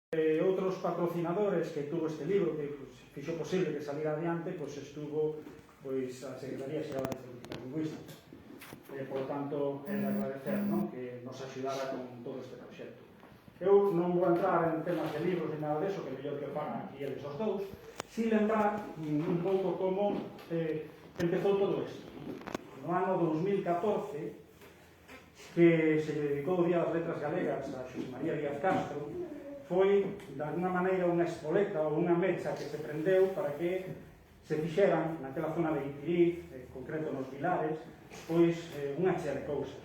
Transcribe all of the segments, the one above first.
Outros patrocinadores que tuvo este libro, que fixo posible que saliera adiante, estuvo a Secretaría Xeral de Políticas Lingüísticas. Por tanto, é de agradecer que nos axudara con todo este proxecto. Eu non vou entrar en temas de libros ni nada deso, que mellor que fagan aquí eles os dous, sin lembrar un pouco como empezou todo isto. No ano 2014, que se dedicou o Día das Letras Galegas a Xosé María Díaz Castro, foi, de alguna maneira, unha espoleta ou unha mecha que se prendeu para que se fixeran naquela zona de Itiriz, en concreto nos Vilares, unha chea de cousas.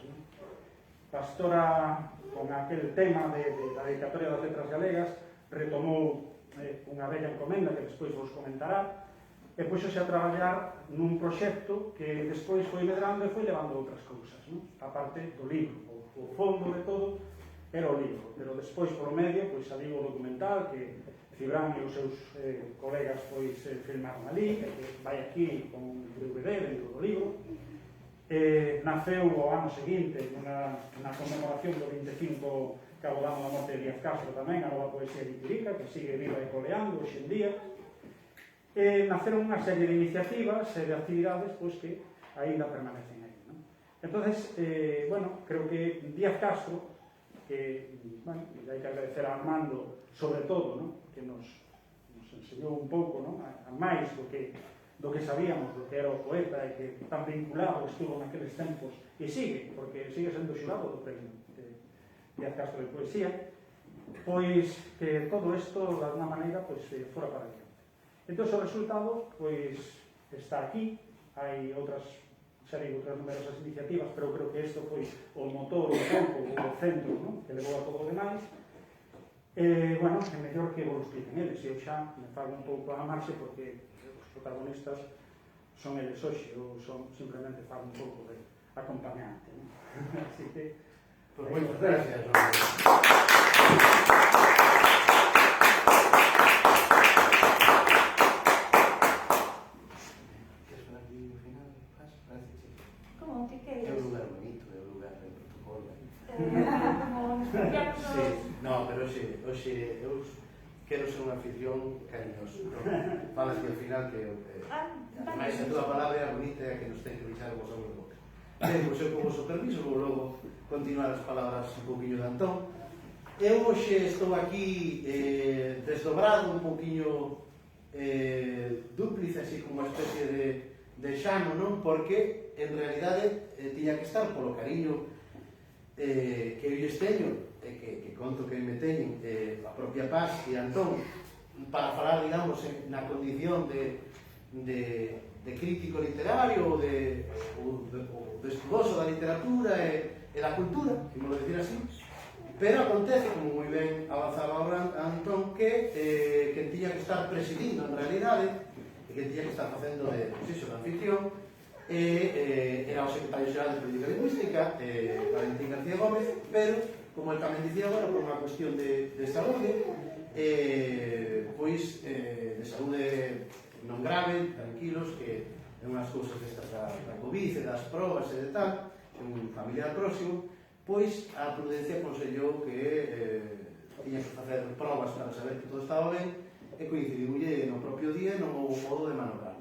Pastora, con aquel tema da dedicatoria das letras galegas, retomou unha bella encomenda que despois vos comentará, e puxose a traballar nun proxecto que despois foi medrando e foi levando outras cousas, a parte do libro. O fondo de todo era o libro, pero despois, por medio, saliu o documental que Cibran e os seus colegas filmaron ali, que vai aquí con un DVD dentro do libro. Naceu o ano seguinte na conmemoración do 25 que abordamos a morte de Díaz Castro tamén, a nova poesía literaria que sigue viva e coleando hoxe en día. Naceron unha serie de iniciativas e de actividades que aínda permanecen aí. Entonces, creo que Díaz Castro, que hai que agradecer a Armando sobre todo, que nos enseñou un pouco a máis do que sabíamos do que era o poeta e que tan vinculado estuvo naqueles tempos e sigue, porque sigue sendo xurado do premio de Díaz Castro de Poesía, que todo isto de alguna maneira fora para adiante. Entón o resultado está aquí, hai outras numerosas iniciativas, pero creo que isto foi o motor, o pouco, o centro que levou a todo o demais. É mellor que vos expliquen eles, e eu xa me fago un pouco a marxe porque os protagonistas son eles hoxe, eu simplemente fago un pouco de acompañante. Así que... Pues moitas gracias. Como que queres? É un lugar bonito, é un lugar de protocolo. Sí, No, pero hoxe eu quero ser un anfitrión cariñoso. Falas que ao final que máis a túa palabra é bonita e que nos ten que deixar vos a vos boca. Pois eu con vosso permiso vou logo continuar as palabras un pouquinho de Antón. Eu hoxe estou aquí desdobrado un pouquinho dúplice, así como unha especie de xamo, non? Porque en realidade tiña que estar polo cariño que eu lles teño, que conto que me teñen a propia Paz e Antón, para falar, digamos, na condición de crítico literario ou de estudoso da literatura e da cultura, imos decir así. Pero acontece, como moi ben avanzaba ahora Antón, que tiña que estar presidindo en realidade e que tiña que estar facendo de anfitrión era o secretario xeral de Política Lingüística, Valentín García Gómez, pero, como el tamén dicía agora, por unha cuestión de saúde, de saúde non grave, tranquilos, que é unhas cousas destas da COVID, das probas e de tal, un familiar próximo, pois a prudencia aconsellou que tiña que facer probas para saber que todo estaba ben, e coincidiulle no propio día e non houve modo de manobrar.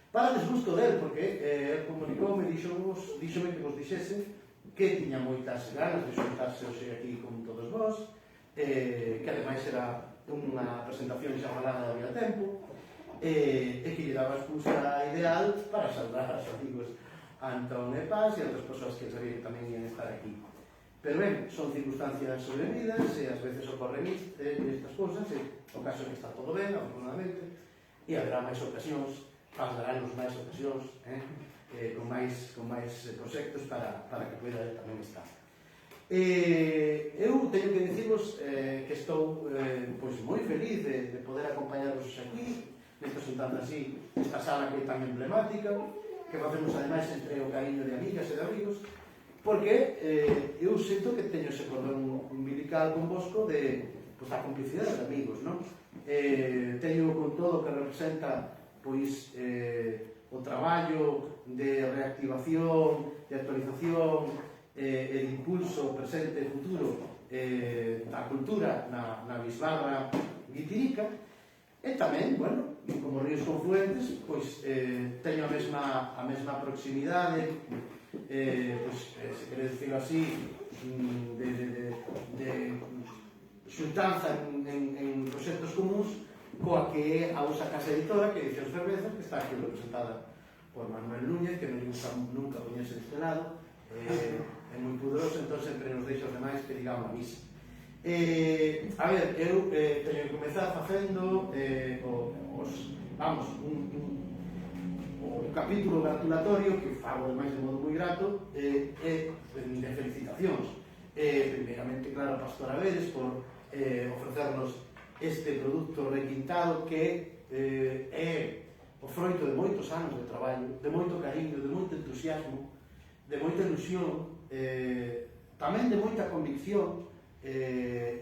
Para desgusto del, porque comunicoume, díxome que vos dixese que tiña moitas ganas de xuntarse hoxe aquí con todos vós, que ademais era unha presentación xa falada de había tempo, e que lle daba excusa ideal para saudar aos amigos Antón e Paz e outras persoas que sabía que tamén ian estar aquí. Pero ben, son circunstancias sobrevenidas e ás veces ocorren estas cousas, e o caso é que está todo ben, afortunadamente, e haberá máis ocasións, daránnos máis ocasións, con máis proxectos para que poida tamén estar. Eu teño que dicirvos que estou moi feliz de poder acompañaros aquí, nesta xuntanza así, esta sala que é tan emblemática, que facemos ademais entre o cariño de amigas e de amigos, porque eu sinto que teño ese cordón umbilical convosco da complicidade de amigos, non? Teño con todo o que representa o traballo de reactivación, de actualización e de impulso presente e futuro da cultura na bisbarra guitirica, e tamén, bueno, como ríos confluentes, pois teño a mesma proximidade, se quere dicirlo así, de xuntanza en proxectos comuns coa que é a vosa casa editora, que é Edicións Fervezas, que está aquí representada por Manuel Núñez, que nunca poñese deste lado, é moi poderoso, entón sempre nos deixa os demais que digamos a misa. A ver, eu teño que comezar facendo o capítulo gratulatorio, que fago ademais de modo moi grato, de felicitacións. Primeiramente, claro, a Pastora Veres por ofrecernos este produto requintado que é o froito de moitos anos de traballo, de moito cariño, de moito entusiasmo, de moita ilusión, tamén de moita convicción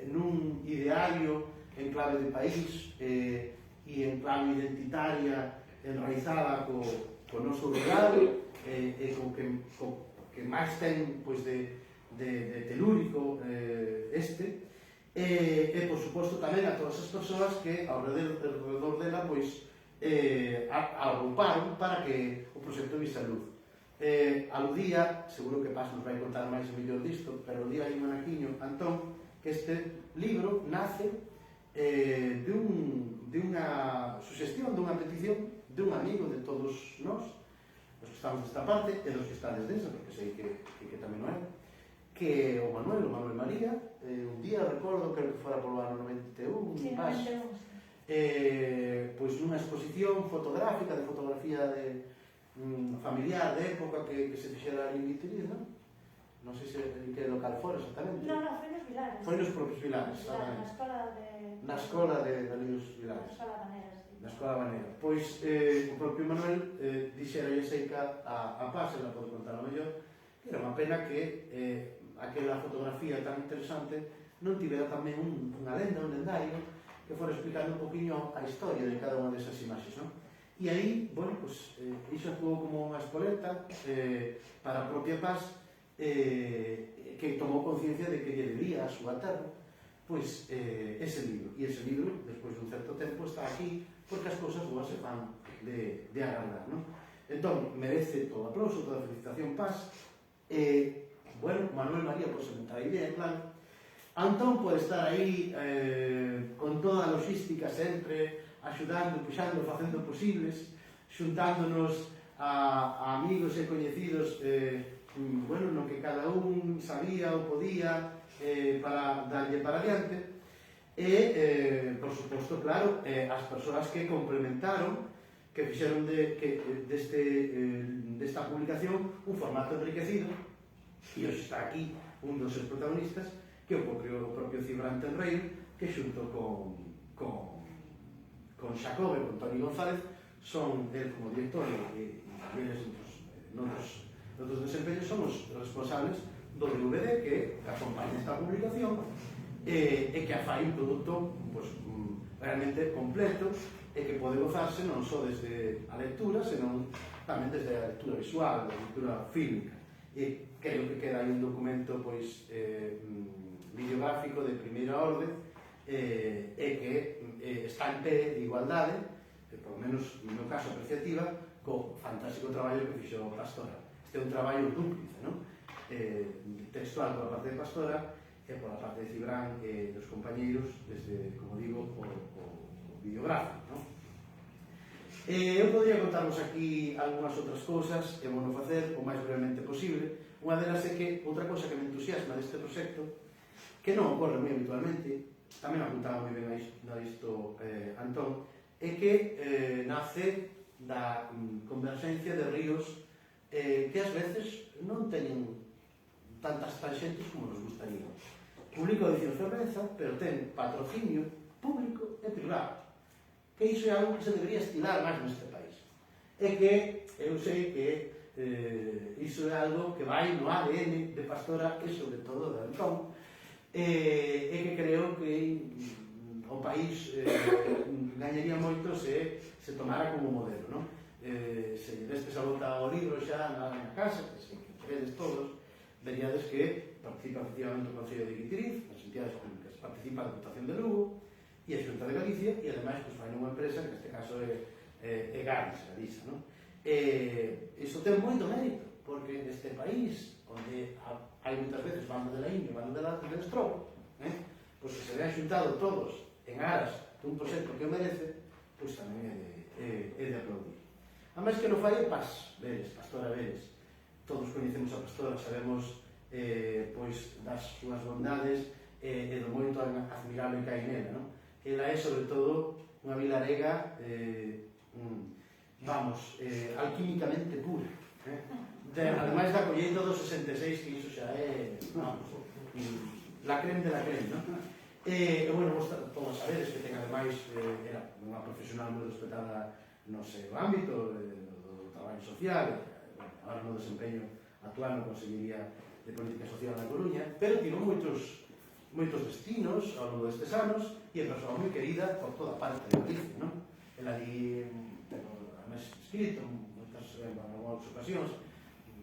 nun ideario en clave de país e en clave identitaria enraizada co noso lugar e co que máis ten de telúrico e por suposto tamén a todas as persoas que ao redor dela agruparon para que o proxecto vise a luz. Aludía, seguro que Paz nos vai contar máis e mellor disto, pero aludía aí Manaquiño, Antón, que este libro nace dunha suxestión, dunha petición dun amigo de todos nós, os que estamos desta parte e dos que están desde esa, porque sei que tamén non é, que o Manuel María, un día recordo que fora polo ano 91, sí, Paz, pois nunha exposición fotográfica, de fotografía familiar de época que se fixera ali en Guitiriz, non? Non sei se en que local fora exactamente. Non, foi nos Vilares. Foi nos propios Vilares, na escola de Dalios Vilares. Na escola Banera, sí. Na escola Banera. Pois o propio Manuel dixera Seica a Paz, ela pode contar o mellor, que era unha pena que aquela fotografía tan interesante non tivera tamén unha lenda, un lendario, que fora explicando un poquinho a historia de cada unha desas imaxes, non? E aí, bueno, pues, iso actuou como unha espoleta para a propia Paz, que tomou conciencia de que lle debía a súa terra, pois, ese libro. E ese libro, despois de un certo tempo, está aquí, porque as cousas boas se fan de agradar, non? Entón, merece todo aplauso, toda a felicitación Paz, bueno, Manuel María por sementar a idea, claro. Antón por estar aí con toda a logística sempre, axudando, puxando, facendo posibles, xuntándonos a amigos e coñecidos, bueno, no que cada un sabía ou podía para darlle para adiante, e, por suposto, claro, as persoas que complementaron, que fixeron desta publicación un formato enriquecido, e hoxe está aquí un dos seus protagonistas, que é o propio Cibrán Tenreiro, que xunto con Xacobe, con Toni González, son el como director e eles noutros desempeños son os responsables do DVD que acompaña esta publicación e que fai un produto realmente completo e que pode gozarse non só desde a lectura, senón tamén desde a lectura visual, a lectura fílmica. E creo que queda aí un documento videográfico de primeira orde e que está en pé de igualdade, por lo menos no meu caso apreciativa, co fantástico traballo que fixo Pastora. Este é un traballo dúplice, non? Textual pola parte de Pastora e pola parte de Cibrán e dos compañeiros desde, como digo, o videográfico, non? Eu podría contarvos aquí algunhas outras cousas e vou non facer o máis brevemente posible. Unha delas é que outra cousa que me entusiasma deste proxecto, que non ocorre moi habitualmente, tamén apuntaba moi ben a isto Antón, é que nace da converxencia de ríos que ás veces non teñen tantas tangentes como nos gustaría. Publico Edicións Fervenza, pero ten patrocinio público e privado, que iso é algo que se debería estilar máis neste país. É que eu sei que iso é algo que vai no ADN de Pastora e sobre todo de Antón, e que creo que o país gañaría moito se tomara como modelo, non? Se destes a volta ao libro xa na casa, que se queredes todos, veríades que participa efectivamente o Concello de Guitiriz, as entidades públicas, participa a Deputación de Lugo e a Xunta de Galicia, e ademais pues, vai nunha empresa que neste caso é Gadisa, non? Iso ten moito mérito, porque neste país onde hai moitas veces bando de la India, bando de la Estrobo, pois que se vean xuntado todos en aras dun proxecto que o merece, pois tamén é de aplaudir. A máis que non fai é Pastora Vélez. Todos coñecemos a Pastora, sabemos pois das súas bondades e do moito admirable que hai nela, non? Ela é, sobre todo, unha vilarega alquímicamente pura. Ademais da colleita dos 66, que iso xa é la creme de la creme, non? Bueno, vos todos sabedes que ten ademais era unha profesional moi respetada no seu ámbito do traballo social, agora no desempeño actual na Consellería de Política Social na Coruña, pero tivo moitos destinos ao longo destes anos e é persoa moi querida por toda parte de Galicia, non? Ela ali, ademais, escrito en algunas ocasións,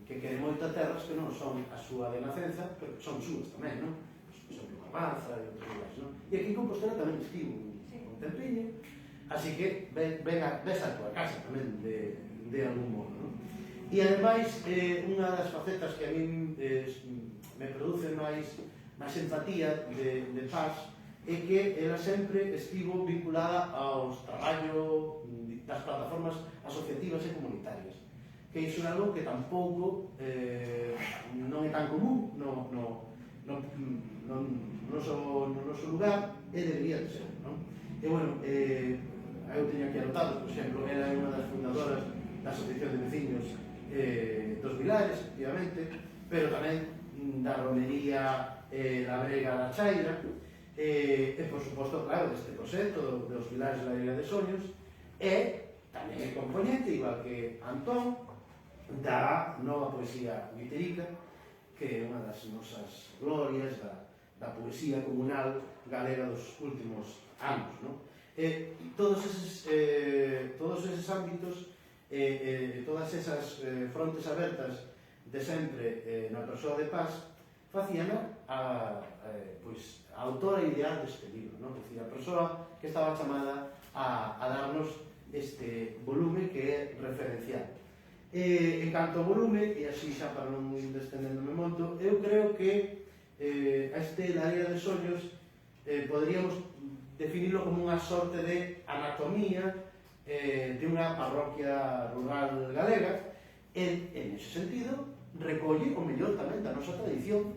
que quere moitas terras que non son a súa de nacenza, pero que son súas tamén, non? Por exemplo, Carbanza e outros lugares, non? E aquí en Compostela tamén estivo un tempiño, así que ves a tua casa tamén de algún modo, non? E ademais, unha das facetas que a min me produce máis empatía de Paz é que ela sempre estivo vinculada aos traballos das plataformas asociativas e comunitarias, que iso é algo que tampouco non é tan común no noso lugar e debería de ser, non? E, bueno, eu teño aquí anotado, por exemplo, era unha das fundadoras da Asociación de Veciños dos Vilares, efectivamente, pero tamén da Romería da Brega da Chaira, e, por suposto, claro, deste proxecto dos Vilares da Ilha de Soños, e tamén é componente, igual que Antón, da nova poesía guiterica, que é unha das nosas glorias da poesía comunal galega dos últimos anos, non? Todos eses ámbitos, todas esas frontes abertas de sempre na persoa de Paz, facíana a autora ideal deste libro, non? Decir, a persoa que estaba chamada a darnos este volume que é referencial. En canto ao volume, e así xa para non ir destendéndome moito, eu creo que a este La Ilha de Soños poderíamos definirlo como unha sorte de anatomía de unha parroquia rural galega, e, en ese sentido, recolle o mellor tamén da nosa tradición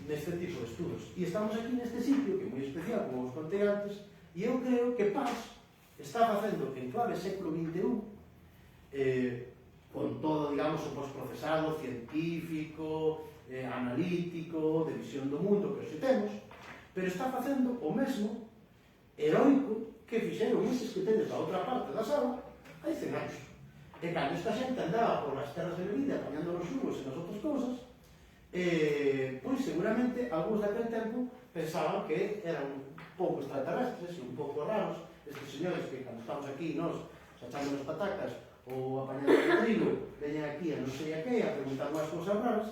neste tipo de estudos. E estamos aquí neste sitio, que é moi especial, como vos contei antes, e eu creo que Paz está facendo en clave século XXI, con todo, digamos, o posprocesado científico, analítico, de visión do mundo que hoxe temos, pero está facendo o mesmo heroico que fixeron eses que tedes da outra parte da sala hai 100 anos. E cando esta xente andaba por as terras de Melilla apañando os xugos e nas outras cousas, pois seguramente algúns daquele tempo pensaban que eran un pouco extraterrestres e un pouco raros estes señores que cando estamos aquí nós echando as patacas ou apañando o trigo veñen aquí a non sei a que a preguntar unhas cousas raras,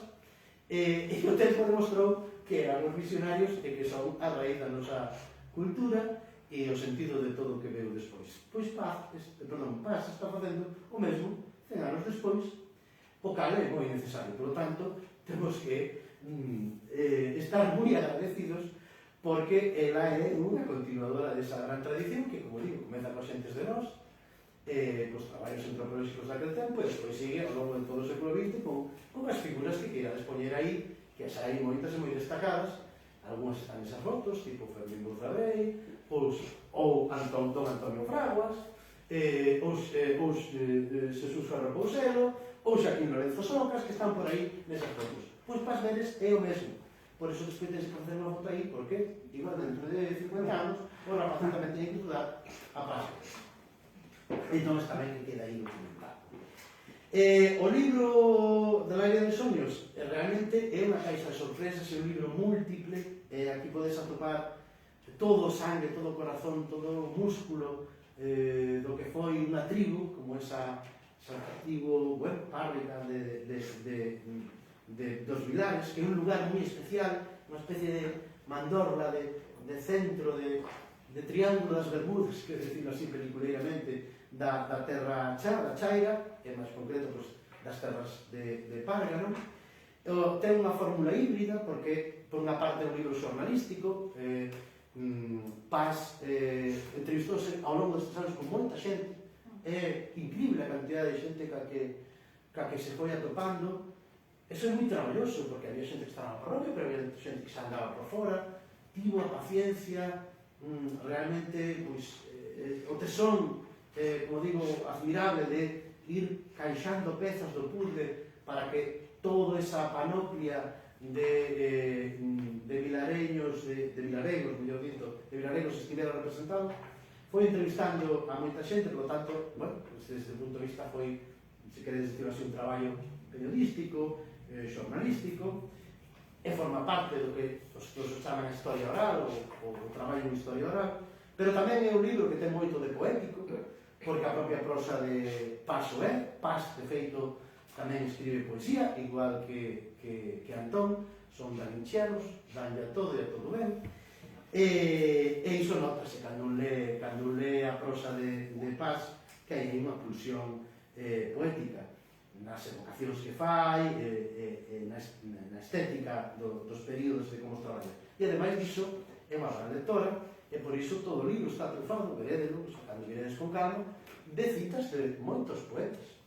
e o tempo demostrou que eran os visionarios e que son a raíz da nosa cultura e o sentido de todo o que veu despois. Pois Paz está facendo o mesmo 100 anos despois, o cal é moi necesario. Por lo tanto, temos que estar moi agradecidos porque ela é unha continuadora desa gran tradición que, como digo, comeza coas xentes de nós, cos traballos antropolóxicos daquele tempo, e despois sigue ao longo de todo o século XX con as figuras que queirades poñer aí, que xa hai moitas e moi destacadas. Algúnas están esas fotos, tipo Fermín Buzarrey, ou Don Antonio Fraguas, ou Xesús Ferro Pouselo, ou Xaquín Lorenzo Socas, que están por aí nesas fotos. Pois Paz Vélez é o mesmo. Por iso despois tens que facer unha foto aí, porque igual dentro de 50 anos o rapaz tamén teñe que estudar a Paz Vélez. Entón está ben que queda aí documentado. O libro de La Ilha de Soños realmente é unha caixa de sorpresas, é un libro múltiple, aquí podes atopar todo o sangue, todo o corazón, todo o músculo do que foi unha tribu, como esa antigo párrica de dos Vilares, que é un lugar moi especial, unha especie de mandorla, de centro, de triángulo das Bermudas, que decirlo así peliculeiramente, da terra da Chaira, e máis concreto das terras de Parga, non? Ten unha fórmula híbrida, porque por unha parte é un libro xornalístico, Paz entrevistouse ao longo destes anos con moita xente, é incríble a cantidad de xente ca que se foi atopando. Eso é moi traballoso, porque había xente que estaba na parroquia, pero había xente que se andaba por fora, tivo a paciencia, realmente, pois, o tesón, como digo, admirable de ir caixando pezas do puzzle para que toda esa panoplia de vilareños, de vilaregos, mellor dito, de vilaregos estivera representado. Foi entrevistando a moita xente, por lo tanto, bueno, desde o punto de vista foi, se queredes decir así, un traballo periodístico, xornalístico, e forma parte do que os chaman a historia oral, ou o traballo en historia oral, pero tamén é un libro que ten moito de poético, porque a propia prosa de Paso é, Paz, de feito, tamén escribe poesía, igual que Antón, son galincheros, danlle a todo e a todo ben, e iso notase cando lé a prosa de Paz, que hai unha pulsión poética nas evocacións que fai, na estética dos períodos de como traballa. E ademais diso, é unha gran lectora, e por iso todo o libro está trufado, verédelo, cando veredes con calma, de citas de moitos poetas,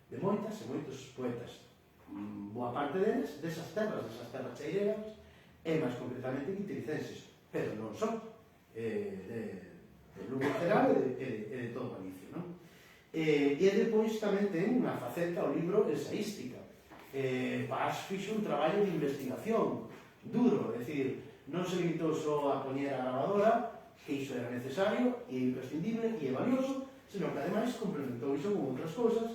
de moitas e moitos poetas. Boa parte deles, desas terras cheireras, e máis concretamente guitiricenses, pero non son, de Lugo en geral e de todo Galicia, non? E depois tamén ten unha faceta ao libro ensaística. Paz fixo un traballo de investigación duro, é dicir, non se limitou só a poñer a gravadora, que iso era necesario e imprescindible e valioso, senón que ademais complementou iso con outras cousas,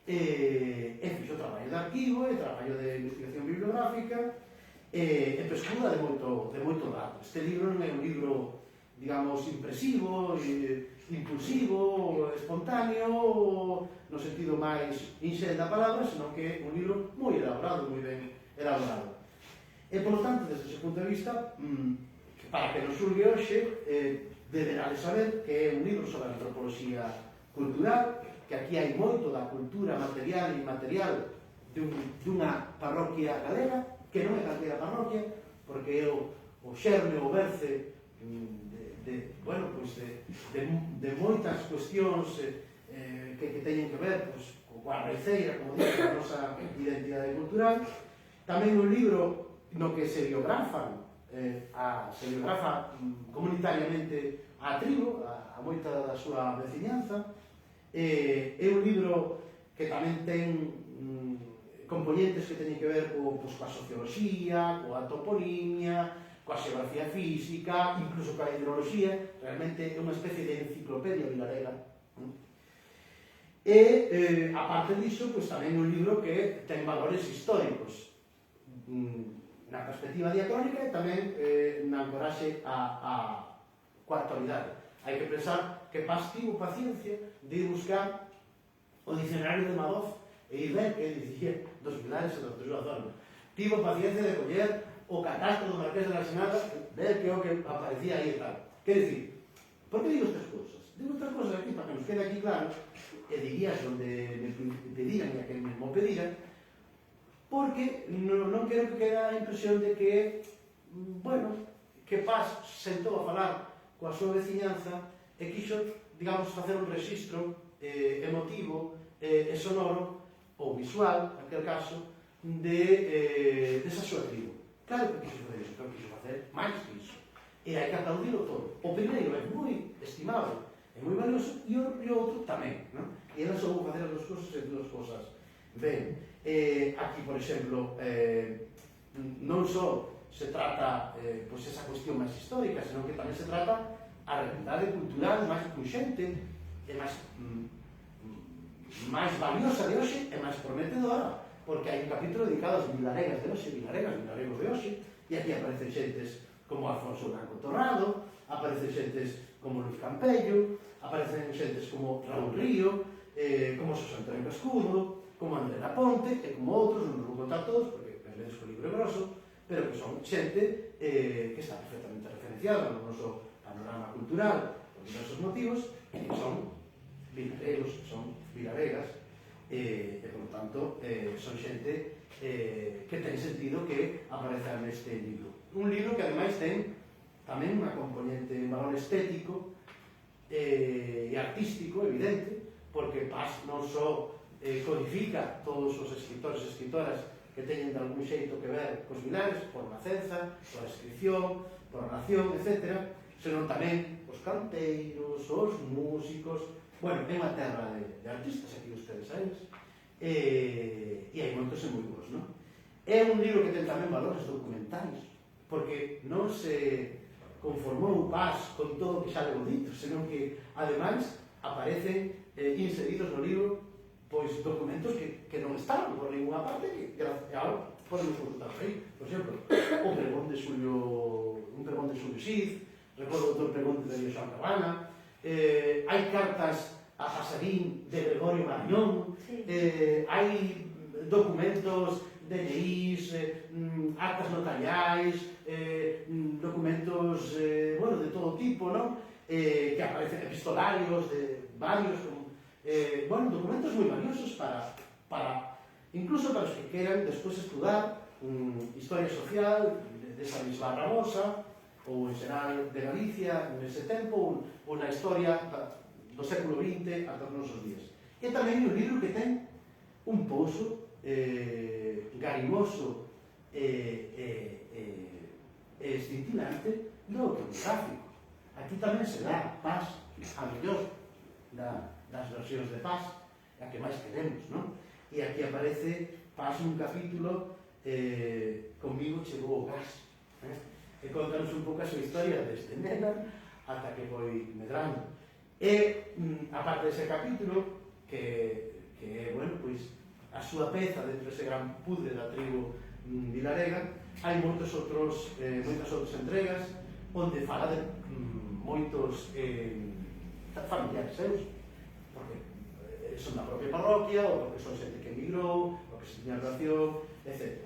e fixo traballo de arquivo, e traballo de investigación bibliográfica, e pescuda de moito dato. Este libro non é un libro, digamos, impresivo, impulsivo, espontáneo, no sentido máis inxel da palabra, senón que é un libro moi elaborado, moi ben elaborado. E, por lo tanto, desde ese punto de vista, para que nos xulgue hoxe, deberá de saber que é un libro sobre a antropoloxía cultural, que aquí hai moito da cultura material e inmaterial dunha parroquia galega, que non é calquera parroquia, porque é o xerme, o berce de moitas cuestións que teñen que ver coa raiceira, como digo, a nosa identidade cultural. Tamén un libro no que se biografa comunitariamente a tribo, a moita da súa veciñanza. É un libro que tamén ten componentes que teñen que ver coa socioloxía, coa toponimia, coa xeografía física, incluso coa hidroloxía. Realmente é unha especie de enciclopedia vilarega. E, aparte diso, tamén é un libro que ten valores históricos na perspectiva diacrónica e tamén na ancoraxe coa actualidade. Hai que pensar que Paz tivo paciencia de ir buscar o dicionario de Madoz e ir ver que dicía dos Vilares e dos súa zona. Tivo paciencia de coller o catastro do Marqués de la Senada, ver que é o que aparecía aí e tal. Quer dicir, por que digo estas cousas? Digo estas cousas aquí para que nos quede aquí claro, e dirías onde me pediran e a que me pediran, porque non quero que quede a impresión de que, bueno, que Paz sentou a falar coa súa veciñanza e quixo, digamos, facer un registro emotivo e sonoro, ou visual, naquele caso, desa súa tribo. Claro que quixo facer iso, claro que quixo facer máis que iso. E hai que aplaudilo todo. O primeiro é moi estimado, é moi valioso, e o outro tamén, non? E ela soubo facer as duas cousas e duas cousas ben. Aquí, por exemplo, non só se trata esa cuestión máis histórica, senón que tamén se trata a realidade cultural máis punxente e máis valiosa de hoxe e máis prometedora, porque hai un capítulo dedicado ás vilaregas de hoxe, vilaregos de hoxe, e aquí aparecen xentes como Alfonso Blanco Torrado, aparecen xentes como Luis Campello, aparecen xentes como Raúl Río, como Xosé Antonio Cascudo, como André Laponte, e como outros, non nos vou contar todos, porque que ledes co libro grosso, pero que son xente que está perfectamente referenciada no noso panorama cultural por diversos motivos, e que son vilaregos, que son vilaregas, e, por tanto, son xente que ten sentido que apareza neste libro. Un libro que, ademais, ten tamén unha componente, un valor estético e artístico, evidente, porque Paz non só codifica todos os escritores e escritoras que teñen de algún xeito que ver cos vilares, por nacenza, por inscripción, por nación, etc., senón tamén os canteiros, os músicos. Bueno, é unha terra de artistas, aquí ustedes saben, e hai moitos e moi bons, non? É un libro que ten tamén valores documentales, porque non se conformou Paz con todo o que xa levou dito, senón que, ademais, aparecen inseridos no libro pois documentos que non estaban por ninguna parte, que agora podemos consultar aí. Por exemplo, un pregón de Xulio Cid, recordo outro pregón de Xoan Cabana, hai cartas a Pasarín de Gregorio Marañón, hai documentos DNIs, actas notariais, documentos de todo tipo, non? Que aparecen epistolarios de varios, documentos moi valiosos para incluso para os que queran despois estudar historia social de San Luis Barrabosa ou en xeral de Galicia nese tempo, ou na historia do século XX ata os nosos días. E tamén un libro que ten un pouso garimoso e escintilante do autobiográfico. Aquí tamén se dá Paz a mellor das versións de Paz, a que máis queremos, non? E aquí aparece Paz nun capítulo Comigo chegou o gas, e contanos un pouco a súa historia desde nena ata que foi medrando. E, aparte dese capítulo, que é, a súa peza dentro dese gran pudre da tribu vilarega, hai moitas outras entregas onde fala de moitos familiares seus, porque son da propia parroquia, ou porque son xente que emigrou, ou que se tiña relación, etc.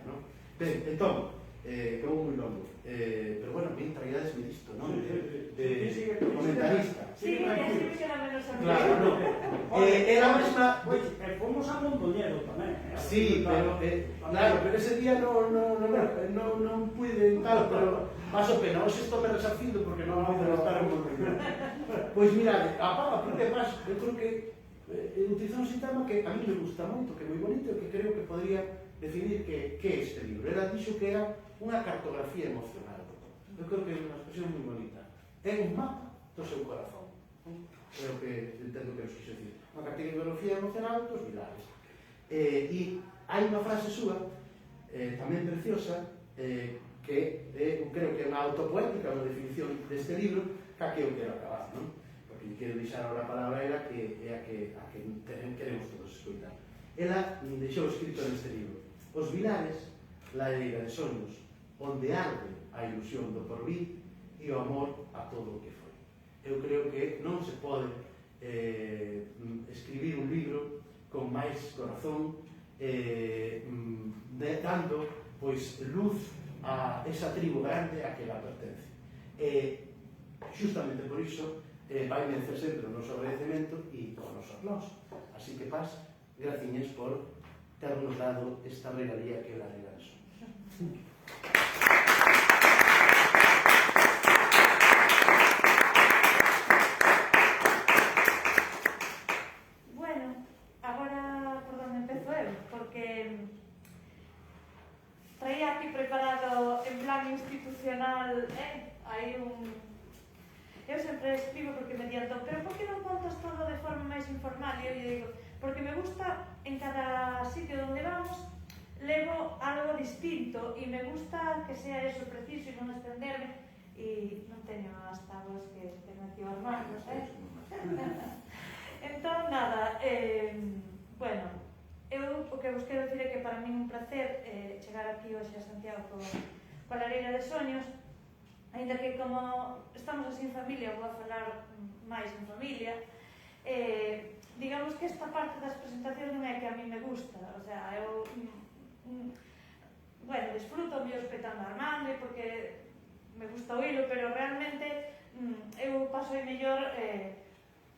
Ben, entón, que vou moi longo, pero bueno, a mí traídades me disto, non? De comentarista. Sí, que era menos a mí. Claro, non. Era a mesma... Fomos a Mondoñedo tamén. Sí, pero, claro, pero ese día non pude tal, pero paso pena, hoxe estou me resarcindo porque non pude estar en Mondoñedo. Pois mirade, a propia Paz, eu creo que utilizou un sistema que a mí me gusta moito, que é moi bonito e que creo que podría definir que é este libro. Ela dixo que era unha cartografía emocional. Eu creo que é unha expresión moi bonita. É un mapa do seu corazón. Creo que entendo que nos quixo decir. Unha cartografía emocional dos vilares. E hai unha frase súa, tamén preciosa, que creo que é unha autopoética, unha definición deste libro, que a que eu quero acabar, non? Porque quero deixar ahora a palabra a ela, que é a que queremos todos escoitar. Ela deixou escrito neste libro: os vilares, la hereira de soños, onde arde a ilusión do porvir e o amor a todo o que foi. Eu creo que non se pode escribir un libro con máis corazón, dando pois luz a esa tribu grande a que ela pertence. Justamente por iso vai vencer sempre o noso agradecemento e o noso aplauso. Así que Paz, graciñas por ternos dado esta regalía que é la regala son. Bueno, agora por onde empezo eu, porque traía aquí preparado en plan institucional, hai un... Eu sempre escribo porque me dianto, pero por que non contas todo de forma máis informal? E eu digo, porque me gusta en cada sitio onde vamos levo algo distinto e me gusta que sea eso preciso e non extenderme, e non teño as tablas que teño aquí ao armario, entón, nada, bueno, eu o que vos quero dicir é que para mí é un placer chegar aquí hoxe a Santiago coa Lareira de Soños, ainda que como estamos así en familia, vou a falar máis en familia, digamos que esta parte das presentacións non é que a mí me gusta, o sea, eu bueno, disfruto me espetando Armando, porque me gusta oírlo, pero realmente eu paso mellor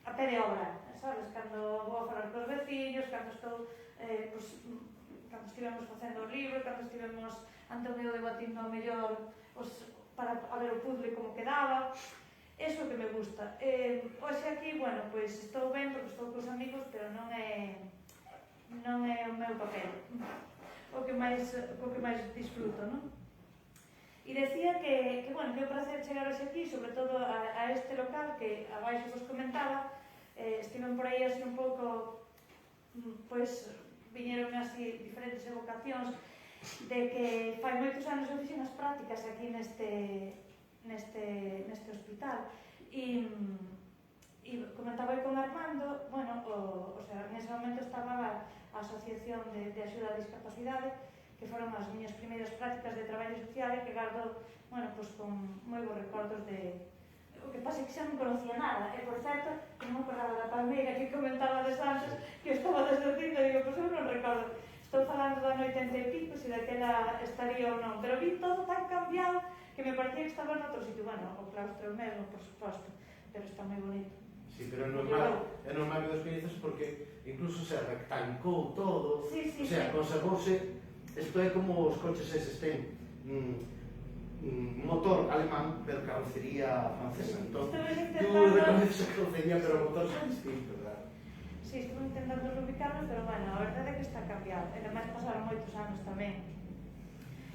a pé de obra, sabes? Cando vou a falar cos veciños, cando estou, cando estivemos facendo o libro, cando estivemos ante o meu debatindo ao mellor para ver o puzzle como quedaba, eso é o que me gusta. Hoxe aquí, bueno, pois estou ben porque estou cos amigos, pero non é o meu papel, o que máis disfruto, non? E decía que bueno, que é un placer chegar hoxe aquí, sobre todo a este local que abaixo vos comentaba, estiven por aí así un pouco, pois, viñeron así diferentes evocacións de que fai moitos anos eu fixen as prácticas aquí neste hospital e comentaba con Armando, bueno, o sea, nese momento estaba a Asociación de Axuda a Discapacidade, que foron as miñas primeiras prácticas de traballo social e que gardo, bueno, pois con moi bons recordos de... O que pasa é que xa non conocía nada, e por certo, que non acordaba da palmeira que comentaba de Santos, que estaba desdecindo, e digo, pois eu non recordo. Estou falando do ano 80 e pico, se daquela estaría ou non, pero vi todo tan cambiado que me parecía que estaba en outro sitio. Bueno, o claustro mesmo, por suposto, pero está moi bonito. Sí, pero é normal que descoñezas porque incluso se rectancou todo, sí, o sea, conservouse. Isto é como os coches eses ten motor alemán, pero carrocería francesa. Entón, tú reconoces a carrocería, pero o motor son distintos, verdad? Sí, estou intentando ubicarnos, pero bueno, a verdade é que está cambiado. E ademais pasaron moitos anos tamén.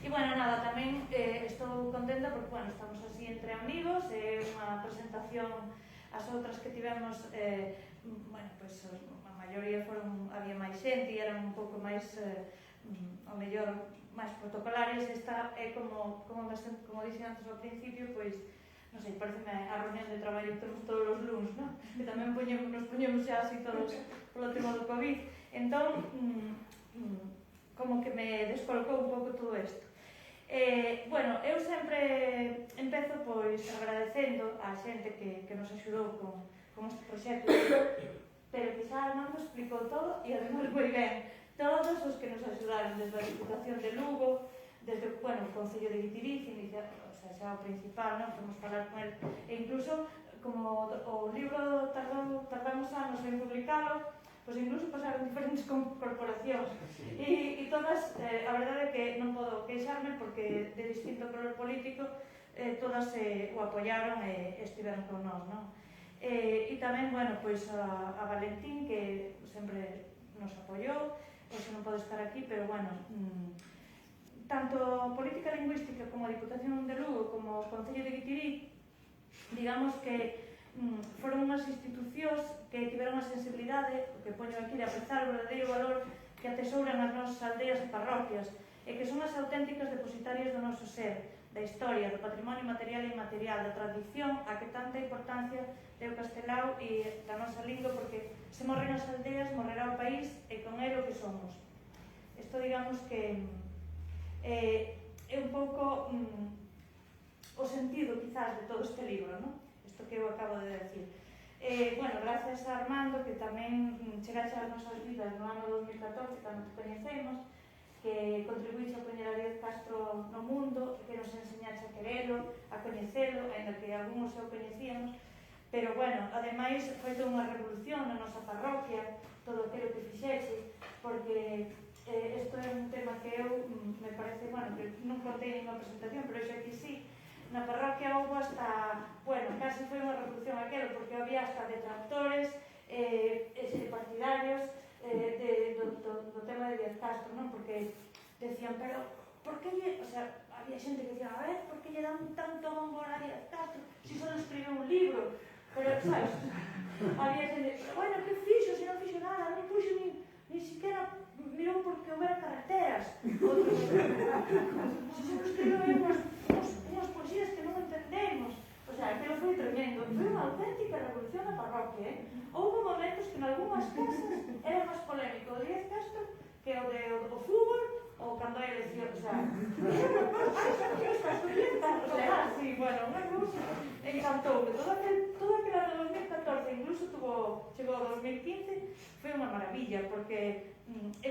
E bueno, nada, tamén estou contenta porque, bueno, estamos así entre amigos, é unha presentación, as outras que tivemos, bueno, pois a maioría había máis xente e eran un pouco máis, ao mellor, máis protocolares. Esta é como dixen antes ao principio, pois, non sei, pareceme a reunión de traballo que temos todos os luns, non? Que tamén nos poñemos xa así todos polo tema do COVID. Entón, como que me descolocou un pouco todo isto. Bueno, eu sempre empezo pois agradecendo á xente que nos axudou con este proxecto, pero que xa Armando explicou todo e ademais moi ben. Todos os que nos axudaron, desde a Diputación de Lugo, desde o Concello de Guitiriz, o sea, xa o principal, non? Fomos falar con el, e incluso, como o libro tardamos anos en publicalo, pois incluso pasaron diferentes corporacións. E todas, a verdade é que non podo queixarme porque de distinto color político todas o apoiaron e estiveron con nós, non? E tamén, bueno, pois a Valentín, que sempre nos apoiou, pois non pode estar aquí, pero bueno, tanto Política Lingüística como a Diputación de Lugo como o Concello de Guitiriz, digamos que foron unhas institucións que tiveron a sensibilidade, o que poño aquí, de apreciar o verdadeiro valor que atesouran as nosas aldeas e parroquias, e que son as auténticas depositarias do noso ser, da historia, do patrimonio material e inmaterial, da tradición a que tanta importancia deu Castelao e da nosa lingua, porque se morren as aldeas, morrerá o país e con ele o que somos. Isto, digamos que é un pouco o sentido, quizás, de todo este libro, non? Isto que eu acabo de decir. Bueno, gracias a Armando, que tamén chegaxe ás nosas vidas no ano 2014, cando te coñecemos, que contribuíxe a poñer a Díaz Castro no mundo, que nos enseñaxe a querelo, a coñecelo, ainda que algúns o coñecíamos, pero, bueno, ademais, foi toda unha revolución na nosa parroquia, todo aquilo que fixexe, porque isto é un tema que eu, me parece, bueno, que non contei nunha presentación, pero xa que sí, na parroquia houve hasta, bueno, casi foi unha revolución aquelo, porque había hasta detractores partidarios do tema de Díaz Castro, non? Porque decían, pero, por que lle, o sea, había xente que decía, a ver, por que lle dan tanto bombo a Díaz Castro, si só escribiu un libro, pero, sabes, había xente, pero, bueno, que fixo, se non fixo nada, non puxo ni siquiera mirou porque houbera carreteras, outros, se só escribiu unhas poesías que non entendemos. O sea, aquilo foi tremendo. Foi unha auténtica revolución na parroquia, Houve momentos que en algunhas casas era máis polémico o Díaz Castro que o do fútbol ou cando hai elección, o sea, sí, bueno, unha cousa encantou, que todo aquel ano 2014, incluso chegou ao 2015, foi unha maravilla, porque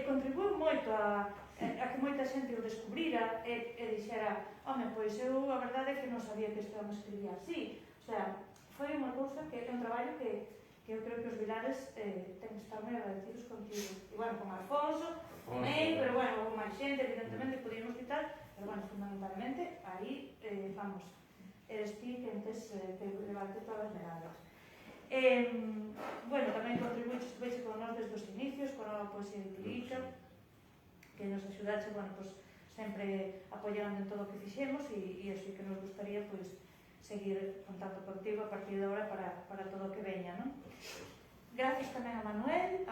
contribuiu moito a a que moita xente o descubrira e dixera, home, pois eu a verdade é que non sabía que isto me escribía así. O sea, foi unha cousa que é un traballo que eu creo que os Vilares ten que estar moi agradecidos contigo. E, bueno, con Alfonso, tamén, pero, bueno, con máis xente, evidentemente, podíamos quitar, pero, bueno, fundamentalmente, aí, vamos, eres ti que entes que levarte todas as medallas. Bueno, tamén contribuíche con nós desde os inicios, con a poesía lírica, que nos axudache, bueno, pues, sempre apoiando en todo o que fixemos e así que nos gustaría, pues, seguir contacto contigo a partir de agora para todo o que veña, non? Gracias tamén a Manuel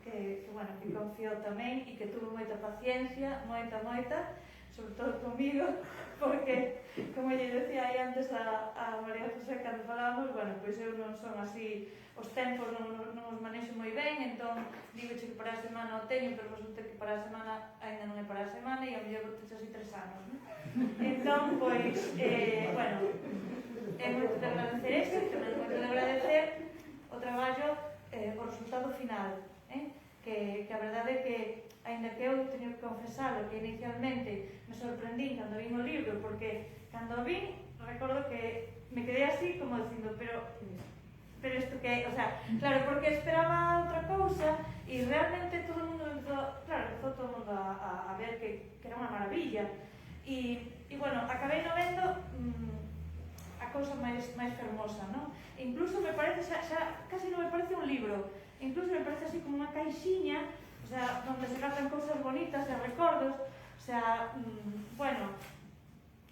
que confiou tamén e que tuvo moita paciencia, moita, sobre todo comigo, porque, como lle decía aí antes a María José cando falábamos, bueno, pois eu non son así, os tempos non os manexo moi ben, entón digo que para a semana o teño, pero resulta que para a semana ainda non é para a semana e a mellor vou ter así 3 anos, non? Entón, pois, bueno, é moito de agradecer isto, tamén é moito de agradecer o traballo, o resultado final, que a verdade é que, ainda que eu teño que confesalo, que inicialmente me sorprendí cando vin o libro, porque cando o vin, recordo que me quedei así como dicindo, pero isto que, o sea, claro, porque esperaba outra cousa e realmente todo o mundo empezou todo o mundo a ver que era unha maravilla e bueno, acabei no vendo a cousa máis fermosa, non? Incluso me parece, xa casi non me parece un libro, incluso me parece así como unha caixiña, o sea, donde se tratan cousas bonitas e recordos, o sea, bueno,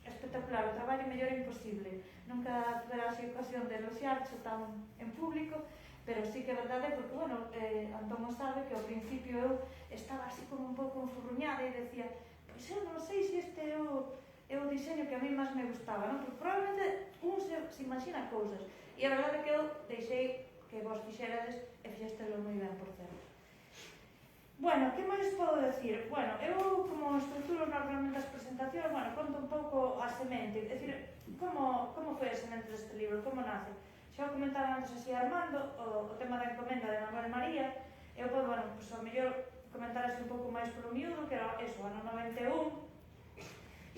espectacular, o traballo mellor é imposible. Nunca tuve así ocasión de eloxiarcho tan en público, pero sí que é verdade, porque, bueno, Antón sabe que ao principio eu estaba así como un pouco enfurruñada e decía, pois eu non sei se este é o diseño que a mí máis me gustaba, non? Porque probablemente un se imagina cousas, e a verdade é que eu deixei que vos fixerades e fixestelo moi ben, por certo. Bueno, que máis podo decir? Bueno, eu como estructuro normalmente as presentacións, bueno, conto un pouco a semente, é dicir, como foi a semente deste libro, como nace? Xa o comentaba antes así Armando, o tema da encomenda de Manuel María, eu podo, bueno, pues, ao mellor comentar así un pouco máis polo miúdo, que era eso, ano 91,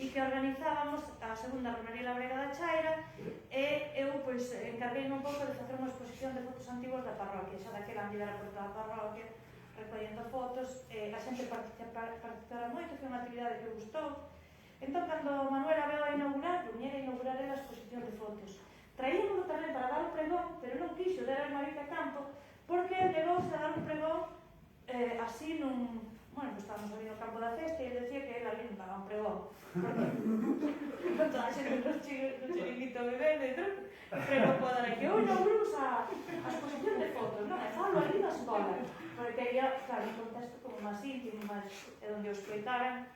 e que organizábamos a segunda Romería Labrega da Chaira, e eu, pois, encarguei un pouco de facer unha exposición de fotos antiguas da parroquia, xa daquela andida a porta da parroquia, recollendo fotos, a xente participara moito, foi unha actividade que gustou. Entón, cando Manuela veo a inaugurar, viñera a inaugurar a exposición de fotos. Traíamos tamén para dar o pregón, pero non quixo dar a Marica Campo, porque legouse a dar un pregón así nun... Bueno, pues estábamos ali no campo da festa e ele decía que ele ali non daba un pregón. Porque toda a xente nos chiringuito bebendo e todo, pero podo dar que hoy inauguramos a exposición de fotos, non? E falo ali na escola. Porque quería, claro, un contexto como máis íntimo, máis onde os coitaran.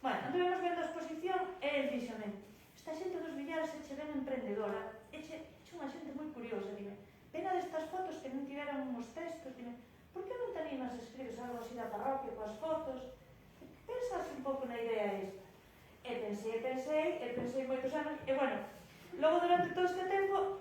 Bueno, non tivemos vendo a exposición e el díxome, esta xente dos Villares eche ben emprendedora, eche unha xente moi curiosa, dime, pena destas fotos que non tiveran uns textos, dime, por que non te animas a escribes algo así da parroquia coas fotos? Pensas un pouco na idea esta. E pensei moitos anos, e bueno, logo durante todo este tempo,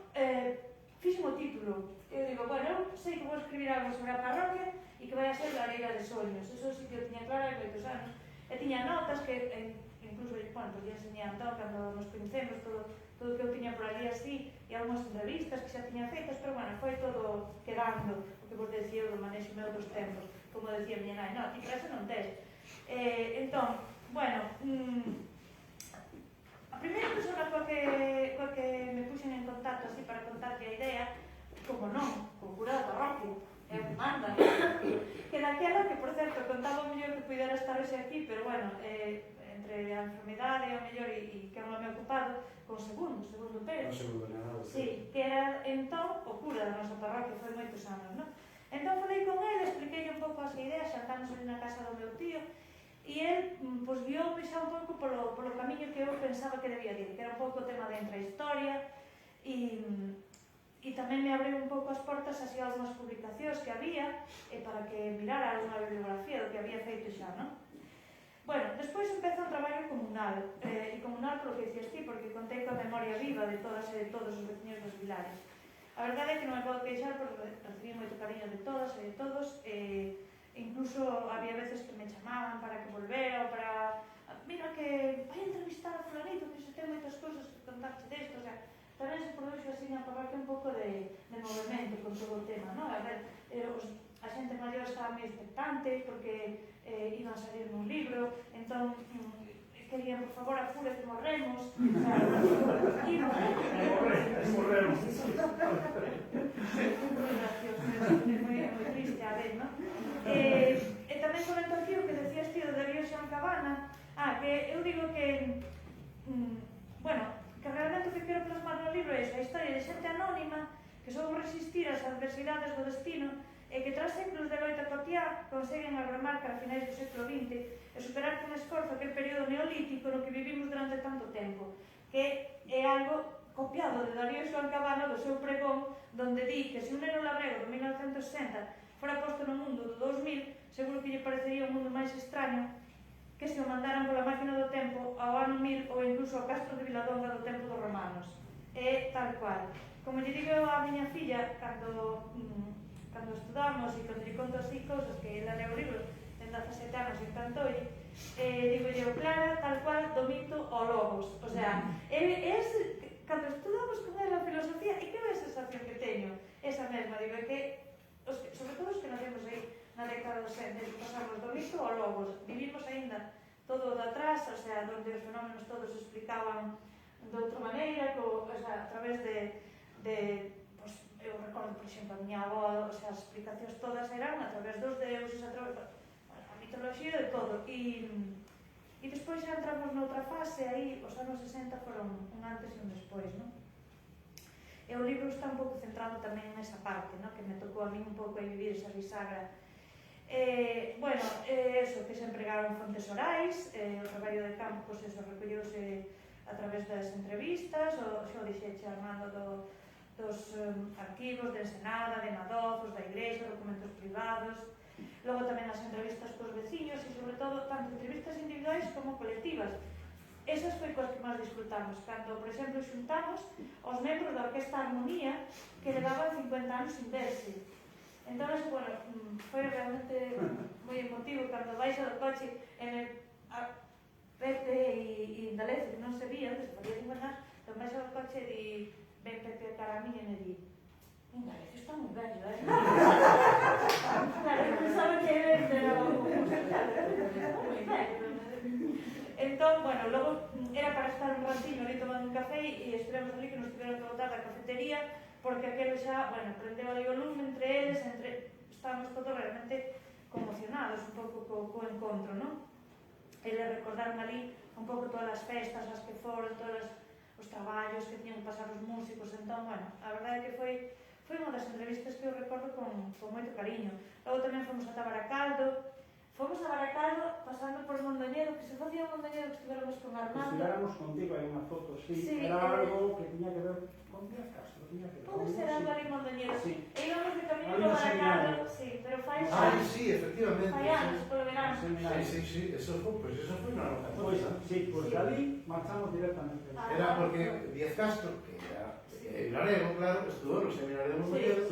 fixo o título. Eu digo, bueno, eu sei que vou escribir algo sobre a parroquia e que vai a ser Lareira de Soños. Eso sí que eu tiña claro hai moitos anos. E tiña notas que, incluso, bueno, pues, enseñé a Antón cando nos conhecemos, todo o que eu tiña por ali así, e algunhas entrevistas que xa tiña feitas, pero, bueno, foi todo quedando, o que vos decía eu do manexo me outros tempos, como decía a miña nai, non, ti para eso non tes. Entón, bueno, a primeira persona coa que me puxen en contacto así para contarlle a idea, como non, co cura da parroquia, é o que manda, que daquela que, por certo, contaba o mellor que puidera estar hoxe aquí, pero, bueno, entre a enfermidade e o mellor e que non me ocupado, con segundo Pérez. O segundo Nadal. Sí, que era entón o cura da nosa parroquia, foi moitos anos, non? Entón falei con ele, expliquei un pouco as ideas, xantamos ali na casa do meu tío, e el, pois, guioume xa un pouco polo camiño que eu pensaba que debía ir, que era un pouco o tema da intrahistoria, e tamén me abriu un pouco as portas así a algunhas publicacións que había para que mirara alguna bibliografía do que había feito xa, non? Bueno, despois empeza un traballo comunal, e comunal polo que dicías ti, porque contei coa memoria viva de todas e de todos os veciños dos Vilares. A verdade é que non me podo queixar porque recibí moito cariño de todas e de todos, e incluso había veces que me chamaban para que volvera ou para... Mira que vai entrevistar a fulanito que se ten moitas cousas que contarche desto, o sea, tamén se produxo así na parroquia un pouco de movimento con todo o tema, non? A ver, a xente maior estaba moi expectante porque iban a salir nun libro, entón querían, por favor, apure que morremos, o sea, Morremos. moi gracioso, moi triste a ver, non? E tamén comento aquí o que decías tío de Darío Xancabana, que eu digo que, bueno, que realmente o que quero plasmar no libro é a historia de xente anónima que soubo resistir ás adversidades do destino e que tras séculos de loita cotiá conseguen agromar cara a finais do século XX e superar con esforzo aquel período neolítico no que vivimos durante tanto tempo, que é algo copiado de Darío Xancabana do seu pregón, donde di que se un neno labrego de 1960 fora posto no mundo do 2000, seguro que lle parecería un mundo máis extraño que se o mandaran pola máquina do tempo ao ano 1000 ou incluso ao Castro de Viladonga do tempo dos romanos. É tal cual. Como lle digo a miña filla, cando estudamos e cando lle conto así cousas que ela leu libros ten 17 anos e encantoulle, digo yo, Clara, tal cual, do mito ao logos. O sea, cando estudamos con ela a filosofía, e que é a sensación que teño? Esa mesma, digo, que sobre todo os que nacemos aí na década dos 60, pasamos do mito ao logos, vivimos aínda todo de atrás, o sea, donde os fenómenos todos se explicaban de outra maneira, o sea, a través de pues, eu recordo, por exemplo, a miña avó, o sea, as explicacións todas eran a través dos deuses, a través a mitoloxía de todo, e despois xa entramos noutra fase, aí os anos 60 foron un antes e un despois, non? E o libro está un pouco centrado tamén nesa parte, no? Que me tocou a mí un pouco aí vivir esa bisagra. Bueno, eso, que se empregaron fontes orais, o traballo de campo, pues eso, recolleuse a través das entrevistas, xa o dixeche Armando dos arquivos de Ensenada, de Madoz, da Igrexa, documentos privados, logo tamén as entrevistas cos veciños e, sobre todo, tanto entrevistas individuais como colectivas. Esas foi coas que máis disfrutamos, cando, por exemplo, xuntamos os membros da Orquesta Armonía que levaban 50 anos sin verse. Entón, bueno, foi realmente moi emotivo cando vais ao coche e Pepe e Indalece, que non se vían, que se podía enganar, entón vais ao coche e ven Pepe cara a mí e me di Indalece está moi bello, Claro, eu pensaba que era moi bello. Entón, bueno, logo era para estar un ratinho ali tomando un café e estivemos ali que nos tiveron que botar da cafetería porque aquelo xa, bueno, prendeu ali o lume entre eles, estábamos todos realmente conmocionados un pouco co encontro, non? Eles recordaron ali un pouco todas as festas as que foron, todos os traballos que tiñan que pasar os músicos, entón, bueno, a verdade é que foi unha das entrevistas que eu recordo con moito cariño. Logo tamén fomos a Tabaracaldo, pasando por Mondoñedo, que se facía Mondoñedo que estiveramos con Armando. Estivéramos contigo, hai unha foto, sí, era algo que tiña que ver con Díaz Castro, tiña que ver. Pode ser algo ali Mondoñedo. Sí. E íbamos de camino por Tabaracaldo, sí, pero fai anos. Sí, efectivamente. Fai anos, polo verano. Sí, eso foi unha nota. Pois, sí, porque ali marchamos directamente. Era porque Díaz Castro, que era vilarego, claro, estudou no seminario de Mondoñedo,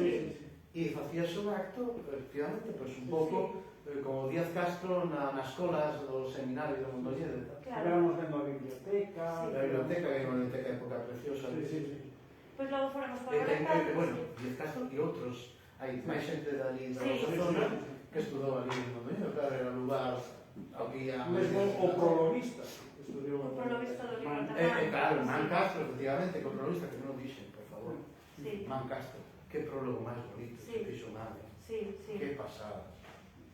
e facíase un acto, efectivamente, un pouco como Díaz Castro nas escolas do seminario de Mondoñedo. Estivéramos vendo a biblioteca. A biblioteca, que é unha biblioteca de época preciosa. Sí. Pois logo fóramos por Tabaracaldo. Bueno, Díaz Castro e outros, hai máis xente dali da nosa zona que estudou ali en Mondoñedo, claro, era o lugar ao que ia... Mesmo o prologuista. O prologuista do libro tamén. Claro, Man Castro, efectivamente, que o prologuista que non dixen, por favor. Sí. Man Castro, que prólogo máis bonito, que fixo nada. Sí. Que pasada.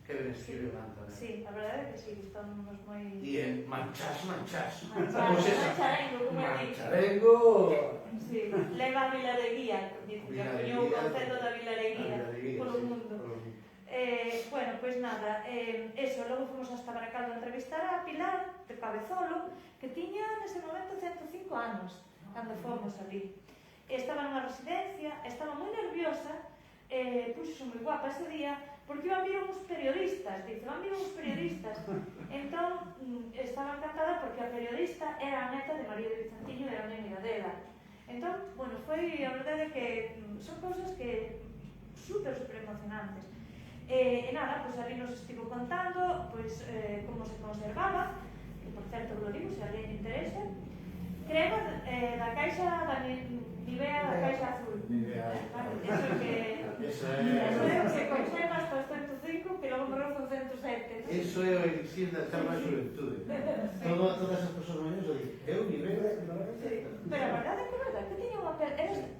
Que ben escribe Man tamén. Sí, a verdade é que sí, estamos moi... E en Manchás. Mancharengo, como é dito. Mancharengo! Sí, leva a vilareguía, o concepto da vilareguía polo mundo. Bueno, pois nada, eso, logo fomos hasta Baracaldo a entrevistar a Pilar de Cabezolo, que tiña nese momento 105 anos, cando fomos ali. Estaba nunha residencia, estaba moi nerviosa, puxose moi guapa ese día, porque iban vir uns periodistas, entón estaba encantada porque a periodista era a neta de María de Vicentinho e era unha amiga dela. Entón, bueno, foi a verdade que son cousas que super emocionantes. E nada, pois ali nos estivo contando como se conservaba, que por certo lo digo, se a alguén interesa, crema da caixa da Nivea da caixa azul. Eso que... Eso é o que conserva hasta os 105, que logo morreu con 107. Eso é o elixir da chama xuventude. Todas as persoas maiores o dicen. Eu Nivea... Pero a verdade é que tiña unha pel...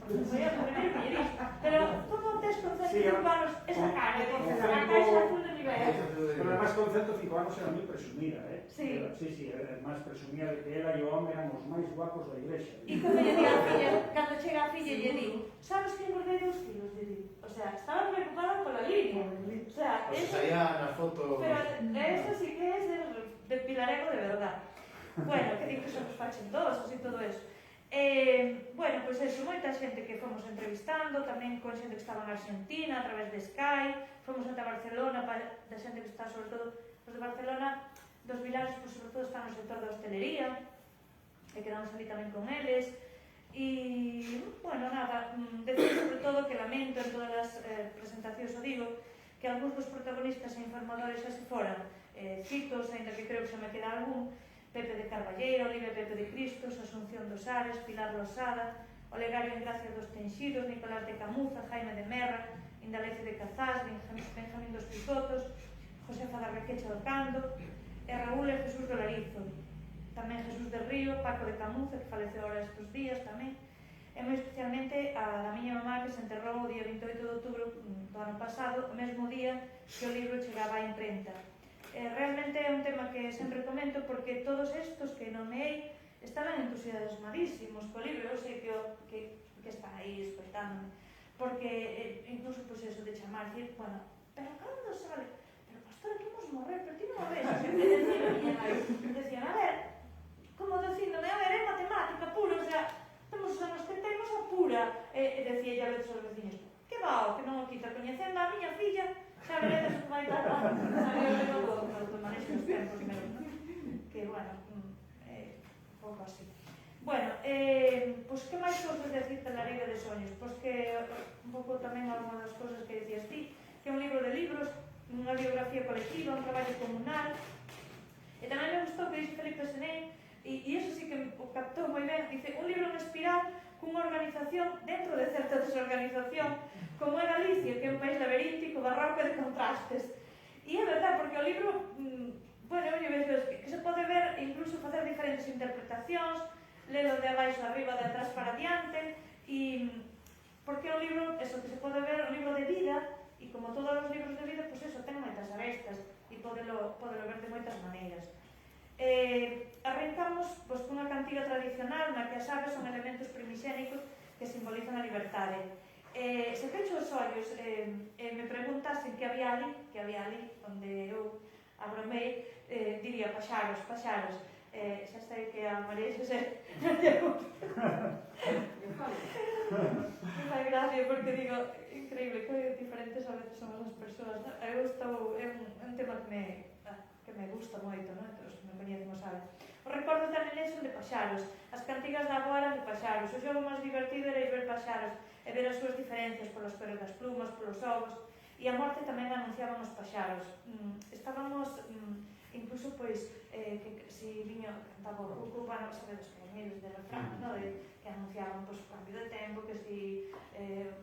Porque foi a primeira que lle dixo. Pero como tes con 105 anos esa cara de a caixa azul de Nivea? Pero además con 105 anos era moi presumida, Sí. Sí, era máis presumida de que ela e o home eran os máis guapos da igrexa. E como lle di a filla, cando chega a filla lle di, sabes que engordei 2 kilos, lle di. O sea, estaba preocupada pola línea. O sea, Pois saía na foto... Pero eso sí que es de pilarego de verdad. Bueno, que din que somos fachendosos e todo eso. Bueno, pois eso, moita xente que fomos entrevistando, tamén con xente que estaba en Argentina, a través de Sky, fomos ata Barcelona, da xente que está, sobre todo, os de Barcelona, dos Vilares, pois, sobre todo, están no sector da hostelería, e quedamos ali tamén con eles, e, bueno, nada, decir sobre todo que lamento en todas as presentacións, o digo, que algúns dos protagonistas e informadores xa se foran, citos, ainda que creo que xa me queda algún, Pepe de Carballeira, Olivia Pepe de Cristos, Asunción dos Ares, Pilar Losada, Olegario en Gracia dos Tenxidos, Nicolás de Camuza, Jaime de Merra, Indalece de Cazás, Benjamín dos Picotos, Josefa da Requecha do Cando, e Raúl e Jesús do Larizo, tamén Jesús del Río, Paco de Camuza, que faleceu ahora estes días tamén, e moi especialmente a da miña mamá que se enterrou o día 28 de outubro do ano pasado, o mesmo día que o libro chegaba a imprenta. Realmente é un tema que sempre comento porque todos estos que nomeei estaban entusiasmadísimos co libro. Eu sei que están aí escoitándome, porque incluso pues eso de chamar, decir, bueno, pero cando sale? Pero pastor, que imos morrer, pero ti non o ves, decían, a ver, como dicíndome, a ver, é matemática pura, o sea, temos os anos que temos a pura, e decía ya a veces aos veciños, que va, que non o quita, coñecendo a miña filla, xa veredes que vai tardar, sabeu de novo o automanexo os tempos menos, non? Que, bueno, pouco así. Bueno, pois que máis cousas decir da Lareira de Soños? Pois que un pouco tamén algunha das cousas que decías ti, que é un libro de libros, unha biografía colectiva, un traballo comunal, e tamén me gustou que dixe Felipe Senén, e iso sí que o captou moi ben, dice, un libro en espiral cunha organización dentro de certa desorganización, como é Galicia, que é un país laberíntico, barroco e de contrastes. E é verdad, porque o libro, bueno, eu vexo que se pode ver, incluso facer diferentes interpretacións, lelo de abaixo arriba, de atrás para adiante, e porque é un libro, eso que se pode ver, un libro de vida, e como todos os libros de vida, pois eso, ten moitas arestas, e podelo ver de moitas maneiras. Arrancamos pois, cunha cantiga tradicional na que as aves son elementos primixénicos que simbolizan a liberdade. Se pecho os ollos me preguntasen que había ali, onde eu abromei, diría paxaros. Xa sei que a María Xosé non lle gusta. Me fai gracia porque digo, increíble, que diferentes a veces somos as persoas. Eu estou, é un tema que me gusta moito, non? Os que me coñecen o saben. O recordo tamén son de paxaros. As cantigas da avó eran de paxaros. O xogo máis divertido era ir ver paxaros e ver as súas diferencias polas cores das plumas, polos ovos. E a morte tamén anunciaban os paxaros. Estábamos, incluso, pois, que si viño, cantaba o cubano, sabedes, os miles de refrán, que anunciaban pois, o cambio de tempo, que si,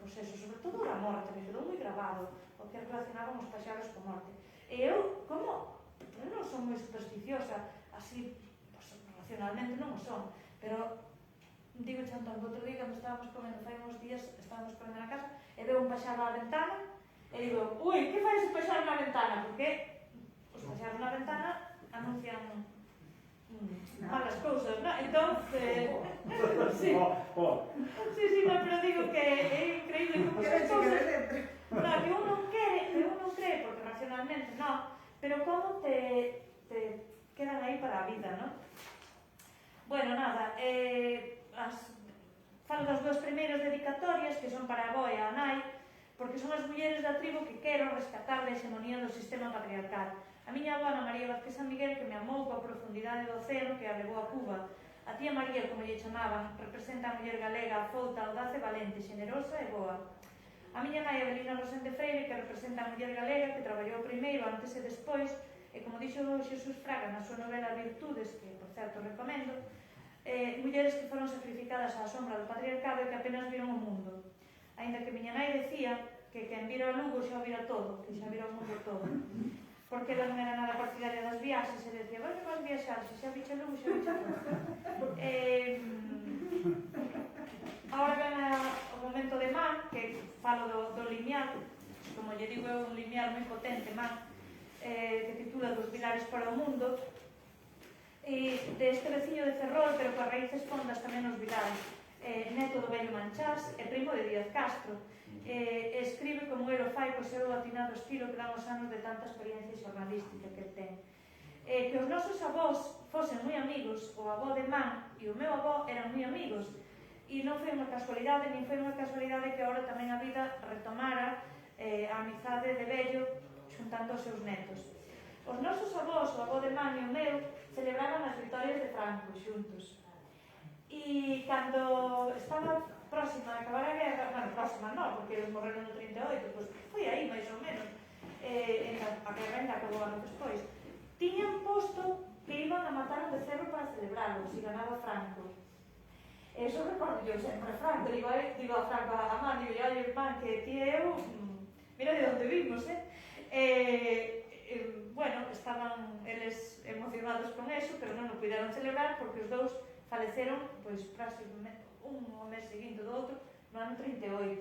pois eso, sobre todo a morte, me quedou moi grabado, o que relacionaban os paxaros con morte. E eu, como, eu non son moi supersticiosa, así, pois, racionalmente non o son, pero digo Antón, outro día cando estábamos comendo, fai uns días, estábamos comendo na casa, e veo un paxaro á ventana, e digo, ui, que fai ese paxaro na ventana? Porque os paxaros na ventana anuncian malas cousas, non? Entón, sí, no, pero digo que é increíble como que as cousas, non, que un non cree, porque racionalmente non, pero como te quedan aí para a vida, non? Bueno, nada, falo das duas primeiras dedicatorias, que son para a avó e a nai, porque son as mulleres da tribo que quero rescatar da hegemonía do sistema patriarcal. A miña avó, Ana María Vázquez San Miguel, que me amou coa profundidade do océano que a levou a Cuba. A tía María, como lle chamaban, representa a muller galega afouta, audaz e valente, xenerosa e boa. A miña nai Avelina Rosende Freire, que representa a muller galega, que traballou primeiro, antes e despois, e como dixo Xesús Fraga na súa novela Virtudes, que, por certo, recomendo, mulleres que foron sacrificadas á sombra do patriarcado e que apenas viron o mundo. Ainda que miña nai decía que quen vira o Lugo xa o vira todo, que xa vira o mundo todo. Porque ela non era nada partidaria das viaxes e decía, bueno, vas viaxar, se xa vixe o Lugo, xa vixe todo. Agora ven o momento de Man, que falo do limiar, como lle digo, é un limiar moi potente, Man, que titula Dos Vilares para o Mundo, e deste veciño de Ferrol, pero coas raíces fondas tamén nos Vilares, neto do vello Manchás e primo de Díaz Castro, escribe como el o fai co seu atinado estilo que dan os anos de tanta experiencia xornalística que ten. Que os nosos avós fosen moi amigos, o avó de Man e o meu avó eran moi amigos, e non foi unha casualidade, nin foi unha casualidade que agora tamén a vida retomara a amizade de vello xuntando os seus netos. Os nosos avós, o avó de Man e o meu, celebraban as vitorias de Franco xuntos. E cando estaba próxima a acabar a guerra, bueno, próxima non, porque eles morreron no 38, pois foi aí, máis ou menos, a guerra ainda acabou anos despois, tiñan posto que iban a matar un becerro para celebrarlo, se ganaba Franco. Eso recordo yo sempre a Franco, digo a Franco, a Man, digo, oye, Man, que ti e eu, mira de onde vimos, bueno, estaban eles emocionados con eso, pero non o puderon celebrar porque os dous faleceron, pois, prácticamente, un o mes seguinte do outro, no ano 38.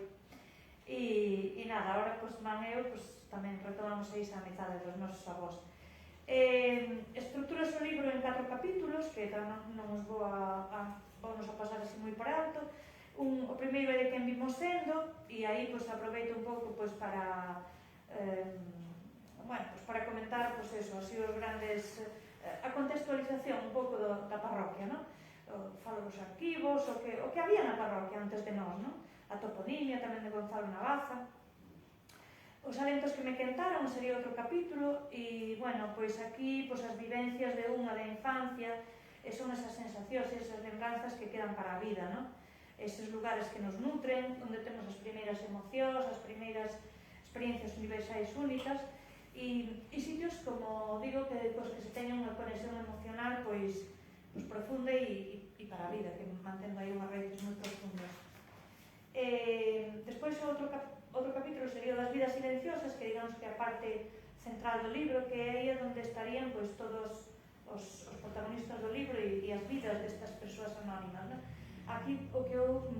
E nada, agora, pois, Man e eu, pois, tamén retomamos aí esa amizade dos nosos avós. Estruturas o libro en 4 capítulos, que non os vamos a pasar así moi por alto. O primeiro é de quen vimos sendo, e aí, pois, aproveito un pouco, pois, para para comentar, pois, eso, así os grandes, a contextualización un pouco da parroquia, non? Falo dos arquivos, o que había na parroquia antes de nós, non? A toponimia tamén de Gonzalo Navaza. Os alentos que me quentaron sería outro capítulo e, bueno, pois aquí pois as vivencias de unha da infancia son esas sensacións, esas lembranzas que quedan para a vida, non? Eses lugares que nos nutren, onde temos as primeiras emocións, as primeiras experiencias universais únicas e sitios, como digo, que cos que se teña unha conexión emocional pois profunda e para a vida, que mantendo aí unhas raíces moi profundas. Despois outro capítulo sería das vidas silenciosas, que digamos que é a parte central do libro, que é aí onde estarían pois todos os protagonistas do libro e as vidas destas persoas anónimas, non? Aquí o que eu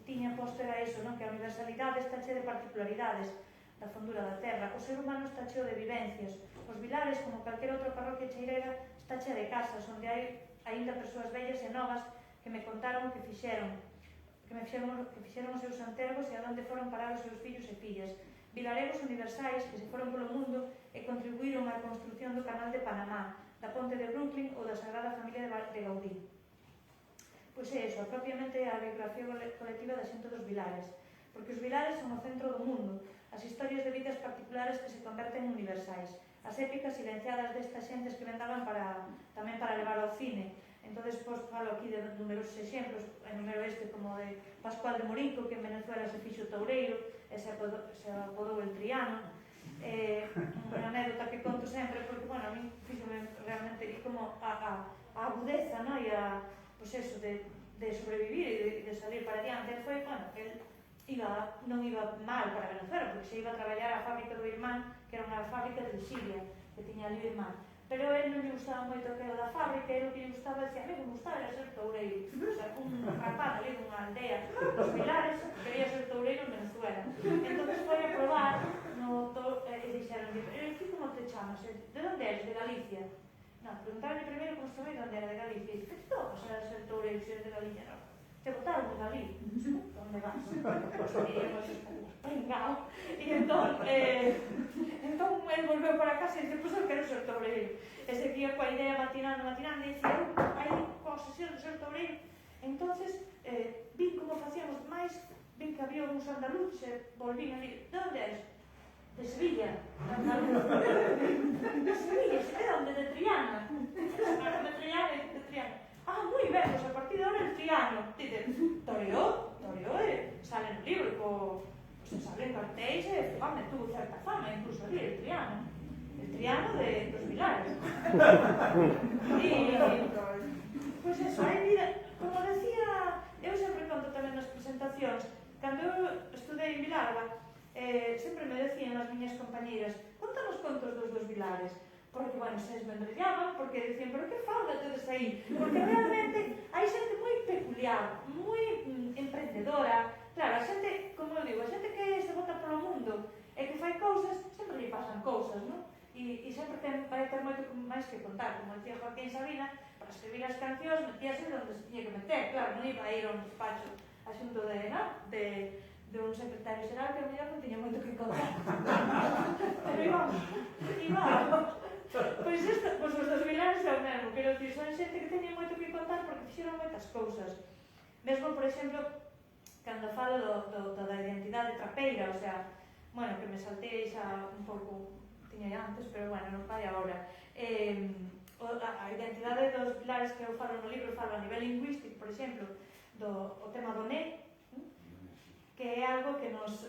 tiña posto era eso, non? Que a universalidade está chea de particularidades da fondura da terra. O ser humano está cheo de vivencias. Os Vilares, como calquera outra parroquia cheirera, está chea de casas, onde hai aínda persoas vellas e novas que me contaron que fixeron os seus antergos e a onde foron parar os seus fillos e fillas. Vilaregos universais que se foron polo mundo e contribuíron á construción do Canal de Panamá, da Ponte de Brooklyn ou da Sagrada Familia de Gaudí. Pois é eso, propiamente a biografía colectiva da xente dos Vilares, porque os Vilares son o centro do mundo, as historias de vidas particulares que se converten en universais, as épicas silenciadas destas xentes que vendaban tamén para levar ao cine. Entón, pois, falo aquí de numerosos exemplos, enumero este como de Pascual de Morico, que en Venezuela se fixo toureiro, e se apodou el Triano. Unha anécdota que conto sempre, porque, bueno, a mí fíxome realmente como a agudeza, non? E a, pois eso, de sobrevivir e de salir para adiante. Ele foi, bueno, non iba mal para Venezuela, porque se iba a traballar a fábrica do irmán, que era unha fábrica de Siria, que tiña ali o irmán. Pero ele non lle gustaba moito o que era da fábrica, e o que lle gustaba, decía, a mí me gustaba era ser toureiro. O sea, un rapaz ali dunha aldea dos Vilares quería ser toureiro en Venezuela. Entón foi a probar e dixeron, ti como te chamas? De onde eres? De Galicia? Non, preguntaron primeiro como se de onde era de Galicia. E dixo, que topas era ser toureiro se eres de Galicia? Non, te botaron de Galí. Onde vas? Pringao. E entón el volveu para casa e dice, pois eu quero ser toureiro. E seguía coa idea matinando, e dicía, hai obsesión de ser toureiro. Entonces, vin como facíamos máis, vin que había uns andaluces e volvín ali, de onde eres? De Sevilla. De Sevilla, se queda onde? De Triana. De Triana. Ah, moi ben, pois a partir de ahora el Triano. Dice, toreou, sale no libro, se salen cartéis e, home, tuvo certa fama, incluso ali, el Triano dos Vilares. E, pois eso, hai vida, como decía, eu sempre conto tamén nas presentacións, cando eu estudei en Vilarga, sempre me decían as miñas compañeiras, contanos contos dos Vilares, porque, bueno, se esmendrellaban, porque decían, pero que falda tedes aí? Porque realmente hai xente moi peculiar, moi emprendedora. Claro, a xente, como eu digo, a xente que se bota polo mundo e que fai cousas, sempre lle pasan cousas, non? E sempre vai ter moito máis que contar, como decía Joaquín Sabina, para escribir as cancións metíase onde se tiña que meter, claro, non iba a ir a un despacho asunto de un secretario xeral que a mellor non tiña moito que contar. Pero iba. Pois os dos Vilares é o mesmo, quero dicir, son xente que teña moito que contar porque fixeron moitas cousas. Mesmo, por exemplo, cando falo da identidade trapeira, o sea, bueno, que me saltei xa un pouco, tiña antes, pero bueno, non vai agora. A identidade dos Vilares que eu falo no libro, falo a nivel lingüístico, por exemplo, o tema do né, que é algo que nos,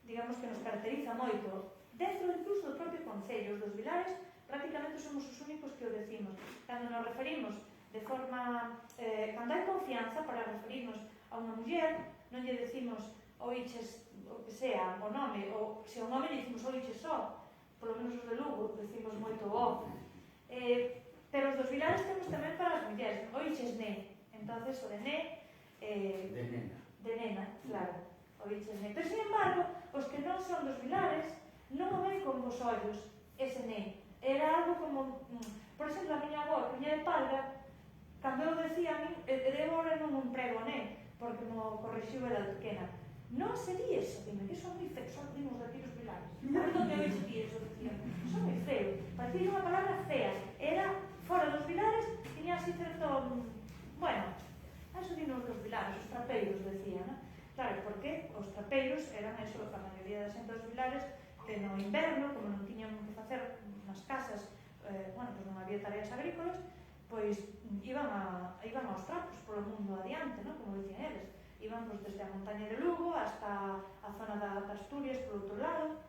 digamos, que nos caracteriza moito. Dentro incluso do propio Concello, os dos Vilares, prácticamente somos os únicos que o decimos. Cando nos referimos de forma, cando hai confianza para referirnos a unha muller, non lle decimos oiches, o que sea, o nome, ou se o nome lle decimos oiches só, polo menos os de Lugo, decimos moito o. Pero os dos Vilares temos tamén para as mulleres, oiches ne. Entonces, o de ne, de nena, claro, oiches ne. Pero, sin embargo, os que non son dos Vilares, non o ven con vos ollos, ese né. Era algo como, por exemplo, a miña avó, que viña de Palga, cando eu decía a min, eu ahora non emprego né, porque mo corrixiu era pequena. Non se di eso, dime, que son moi feos, son dimos daqui os Vilares. Por onde eu di eso, decía, son moi feos. Parecía unha palabra fea. Era, fora dos Vilares, tiña así certo, bueno, eso dinos dos Vilares, os trapeiros, decía, non? Claro, porque os trapeiros eran eso, a maioría da xente dos Vilares, que no inverno, como non tiñan que facer nas casas, bueno, pois non había tareas agrícolas, pois iban aos trapos polo mundo adiante, non? Como dicían eles. Iban pois, desde a montaña de Lugo hasta a zona da Asturias, por outro lado.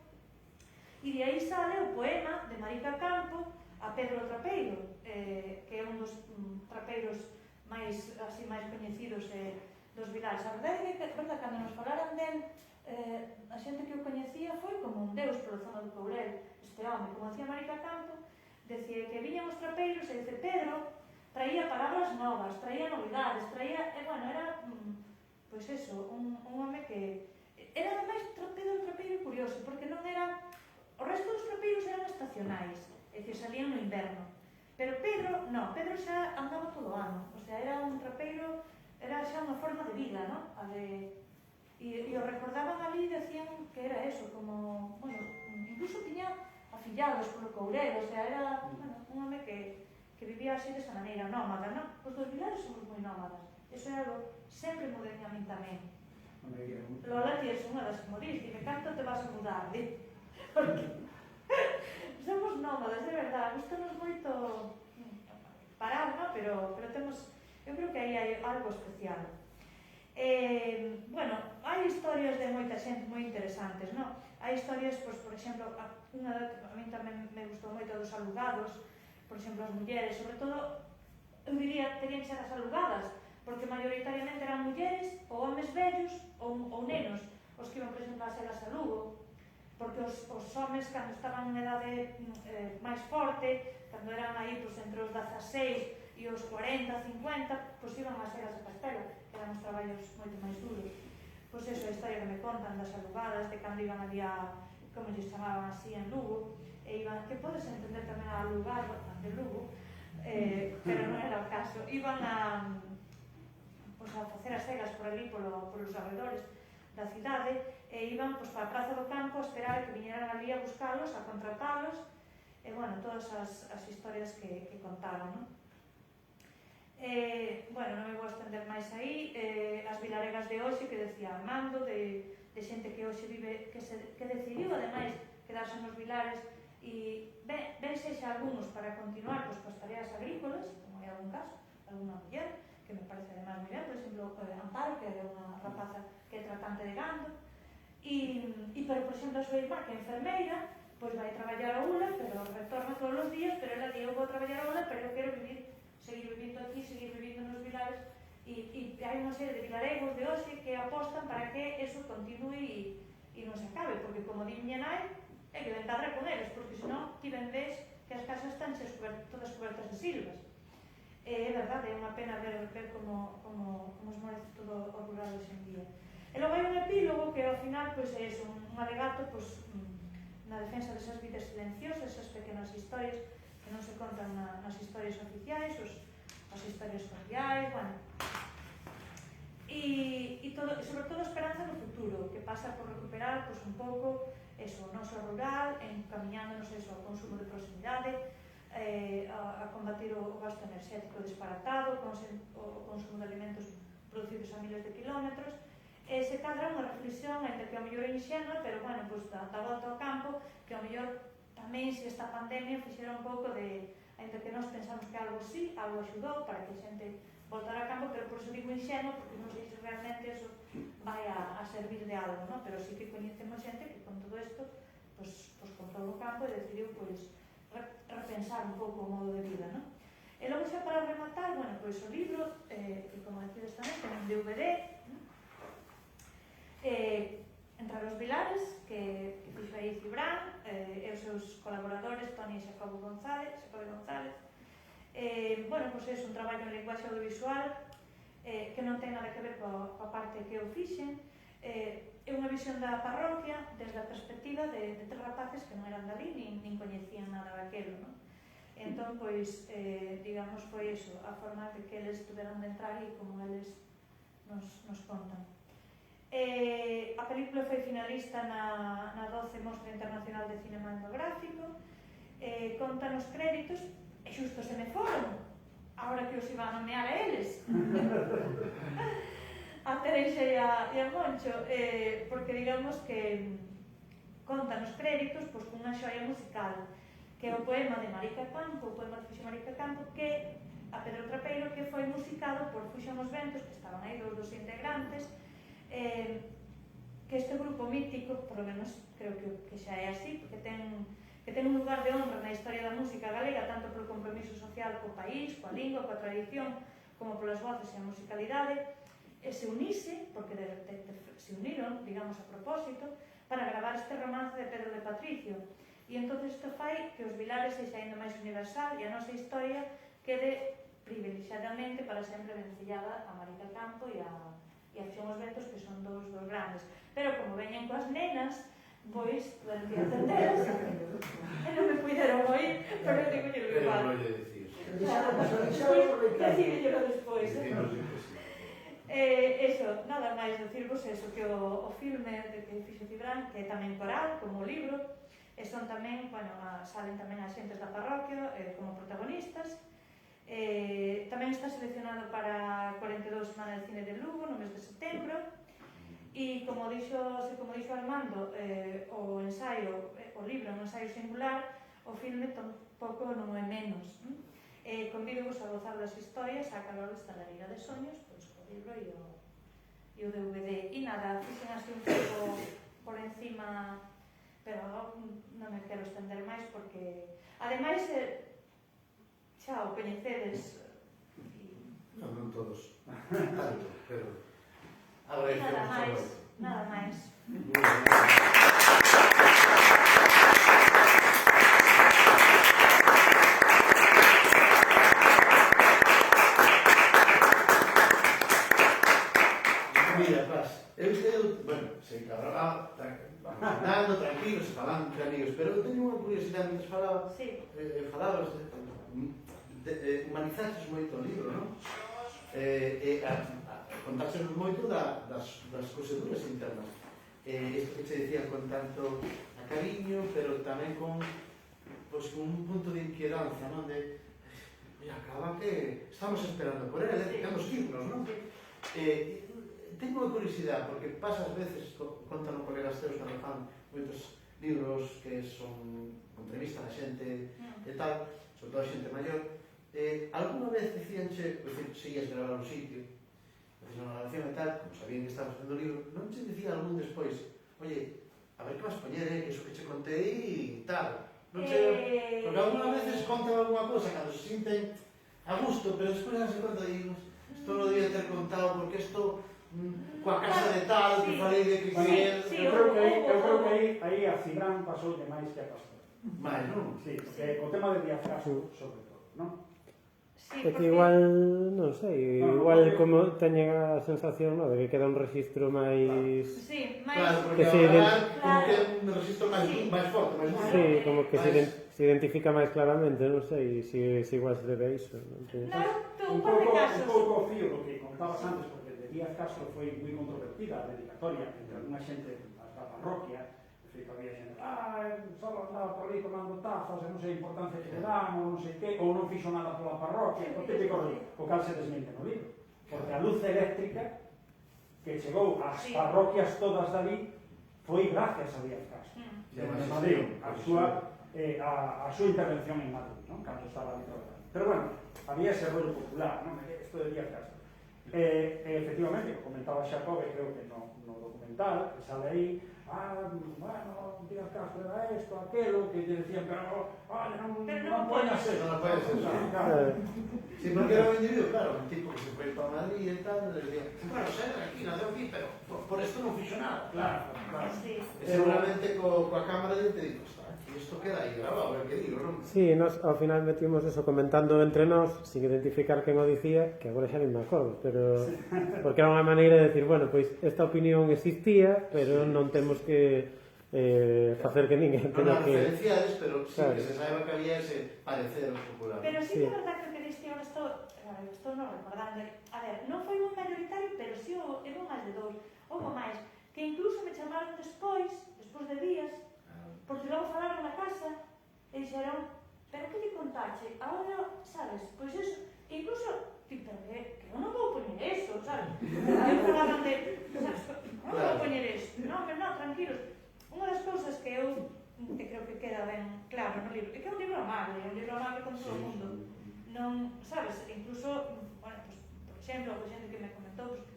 E de aí sale o poema de Marica Campo a Pedro o Trapeiro, que é un dos trapeiros máis coñecidos dos Vilares. A verdade é que, cando nos falaran del, a xente que o coñecía foi como un deus pola zona do Courel. Este home, como decía Marica Campo, decía que viñan os trapeiros e dice Pedro traía palabras novas, traía novidades, traía, bueno, era, pois eso, un home que era ademais Pedro trapeiro curioso, porque non era, o resto dos trapeiros eran estacionais, é dicir, salían no inverno, pero Pedro, non, Pedro xa andaba todo o ano, o sea, era un trapeiro, era xa unha forma de vida, non? E o recordaban ali e decían que era eso, como, bueno, incluso tiña afillados polo Courel, o sea, era, bueno, un home que vivía así desa maneira, nómada, non? Os dos Vilares somos moi nómadas, eso é algo sempre mo deña a min tamén. Lola, ti és unha das que morís, dime, canto te vas a mudar, porque somos nómadas, de verdade, gustanos moito parar, non? Pero temos, eu creo que aí hai algo especial. Bueno, hai historias de moita xente moi interesantes, non? Hai historias, pois, por exemplo, unha que a min tamén me gustou moito dos alugados, por exemplo, as mulleres, sobre todo, eu diría, terían que ser as alugadas, porque maioritariamente eran mulleres, ou homes vellos, ou nenos, os que iban, por exemplo, a selas a Lugo, porque os homes, cando estaban en edade máis forte, cando eran aí, pois, entre os 16 e os 40, 50, pois iban a selas a Castela, que eran os traballos moito máis duros. Pois eso, a historia que me contan das alugadas, de cando iban ali a, como lles chamaban así, en Lugo, e iban, que podes entender tamén a alugar de Lugo, pero non era o caso, iban a facer as cegas por ali, polos arredores da cidade, e iban para a Praza do Campo a esperar que viñeran ali a buscalos, a contratalos, e, bueno, todas as historias que contaban, non? Bueno, non me vou estender máis aí, as vilaregas de hoxe que decía Armando, de xente que hoxe vive, que decidiu, ademais, quedarse nos Vilares, e ven sexa algúns para continuar coas tareas agrícolas, como é algún caso, alguna muller, que me parece además moi ben, por exemplo, Amparo, que é unha rapaza que é tratante de gando, pero, por exemplo, a súa irmá, que é enfermeira, pois vai traballar a ULA, pero retorna todos os días, pero ela di, eu vou traballar a ULA, pero eu quero seguir vivindo aquí, seguir vivindo nos vilares, e hai unha serie de vilaregos de hoxe que apostan para que eso continue e non se acabe, porque como di miña nai, é que ven cadra con eles, porque senón ti ven ves que as casas están todas cobertas de silvas. É verdade, é unha pena ver como esmorece todo o rural hoxe en día. E logo hai un epílogo que ao final é un alegato na defensa desas vidas silenciosas, esas pequenas historias que non se contan nas historias oficiais, as historias sociais, bueno. E sobre todo a esperanza no futuro, que pasa por recuperar un pouco o noso rural, encamiñándonos ao consumo de proximidade, a combatir o gasto enerxético disparatado, o consumo de alimentos producidos a miles de kilómetros. Se cadra unha reflexión entre que ao mellor é inxenua, pero, bueno, da volta ao campo, que ao mellor tamén se esta pandemia fixera un pouco de, entre que nós pensamos que algo sí, algo axudou para que a xente voltara ao campo, pero por eso digo inxenua, porque non sei se realmente eso vai a servir de algo, non? Pero sí que coñecemos xente que con todo isto, comprou o campo e decidiu, repensar un pouco o modo de vida, non? E logo xa para rematar, bueno, o libro, que como decides tamén, ten un DVD, Entre os Vilares, que fixo aí Cibran, e os seus colaboradores, Toni e Xacobo González. Bueno, é un traballo en linguaxe audiovisual que non ten nada que ver coa parte que eu fixen. É unha visión da parroquia desde a perspectiva de tres rapaces que non eran dali, nin coñecían nada daquelo, non? Entón, digamos, foi iso, a forma que eles tuveron de entrar e como eles nos contan. A película foi finalista na 12 Mostra Internacional de Cinema Etnográfico, conta nos créditos, e xusto se me foron, agora que os iba a nomear a eles, a Tereixa e a Moncho, porque digamos que conta nos créditos cunha xoia musical, que é o poema de Marica Campo, o poema de Fuxo Marica Campo, que a Pedro Trapeiro, que foi musicado por Fuxan os Ventos, que estaban aí dos integrantes, que este grupo mítico, por lo menos creo que xa é así, porque ten un lugar de honra na historia da música galega, tanto polo compromiso social co país, coa lingua, coa tradición, como polas voces e a musicalidade, e se unise, porque se uniron, digamos, a propósito, para gravar este romance de Pedro de Patricio. E entón isto fai que os Vilares sexa ainda máis universal e a nosa historia quede privilexiadamente para sempre vencellada a Marica Campo e a Fuxan os Ventos, que son dos grandes. Pero como veñen coas nenas, pois, tuveron que atenderas, e non me puideron oír, pero eu digo yo igual. Pero non lle dicir. Decídellelo despois. Eso, nada máis decirvos eso, que o filme que fixo Cibran, que é tamén coral, como o libro, e son tamén, salen tamén as xentes da parroquia como protagonistas. Tamén está seleccionado para 42 Semanas de Cine de Lugo no mes de setembro, e como dixo Armando, o ensaio, o libro, un ensaio singular, o filme tampouco non é menos. Convido-vos a gozar das historias a calor desta lareira de soños, pois o libro e o DVD. E nada, fixen así un pouco por encima, pero non me quero estender máis porque, ademais, xa o coñecedes. Non todos, tanto, pero agradecemos. Nada máis. Mira, Paz, bueno, se encargaba, andando, tranquilos, falando entre amigos, pero eu teño unha curiosidade, mientras falaba, falabas humanizaches moito o libro, non? Contaxenos moito das coseduras internas. Isto que se decía con tanto cariño, pero tamén con un punto de inquiedanza, non? De, acaba que estamos esperando por ele, temos que irnos, non? Tengo unha curiosidade, porque pasas veces, contan os colegas teus que fan moitos libros que son entrevistas a xente e tal, sobre todo a xente maior. Alguna vez dicíanche, se ias gravar un sitio, na grabación e tal, como sabían que estabas facendo o libro, non che dicía algún despois, oye, a ver que vas poñer, que iso que che contei e tal. Non sei, porque algunas veces contan alguna cosa cando se sinten a gusto, pero despois dan se conta e isto non lo debía ter contado porque isto coa casa de tal, que falei de que Eu creo que aí a Cibran pasou de máis que a Pastor. máis, non? Sí, porque o tema de Díaz Castro, sobre todo, non? É que igual, non sei, igual como teñen a sensación, no, de que queda un registro máis... Sí, máis... Claro, porque Que se agora como que é un registro máis forte, máis duro. Sí, como que se identifica máis claramente, non sei se igual se debe a iso. Un par de casos. Un pouco o fío do que contabas antes, porque de Díaz Castro foi moi controvertida a dedicatoria entre alguna xente da parroquia, que había xente, só andaba por aí tomando tazas, e non sei a importancia que le dan, ou non sei que, ou non fixo nada pola parroquia, o típico o cal se desmente no libro. Porque a luz eléctrica que chegou ás parroquias todas dali foi gracias a Díaz Castro. En Madrid, a súa intervención en Madrid, non? Cando estaba ali trabajando. Pero bueno, había ese rollo popular, non? Isto de Díaz Castro. Efectivamente, comentaba Xacobe, creo que no documental, que sale aí, bueno, Díaz Castro era esto, aquelo, que lle decían, pero non poñas eso. Non poñas eso. Sí, porque era un individuo, claro, un tipo que se foi para Madrid e tal, e decía, bueno, sei, aquí, nadeu aquí, pero por esto non fixo nada. Claro. Sí. Seguramente coa cámara de te digo, isto queda aí grabado, a ver que digo, non? Sí, nos ao final metimos eso comentando entre nós, sin identificar quen o dicía, que agora xa non me acordo, pero porque era unha maneira de decir, bueno, pois esta opinión existía, pero non temos que facer que ninguén Non tenga que... referenciades, pero sí Claro. que se saiba que había ese parecer popular. Pero sí que é verdad que o que diste ahora estou non recordando. A ver, non foi un mayoritario, pero sí houve máis de dous. Houve máis, que incluso me chamaron despois de días, porque logo falaron na casa e dixeron, pero que lle contache? Ahora, sabes, pois eso, incluso, tipo, que eu non vou poñer eso, sabes? Eu falaban de, sabes, non vou poñer eso. Non, tranquilos. Unha das cousas que eu creo que queda ben claro no libro, é que é un libro amable con todo o mundo. Non, sabes, incluso, bueno, pues, por exemplo, a xente que me comentou, pues,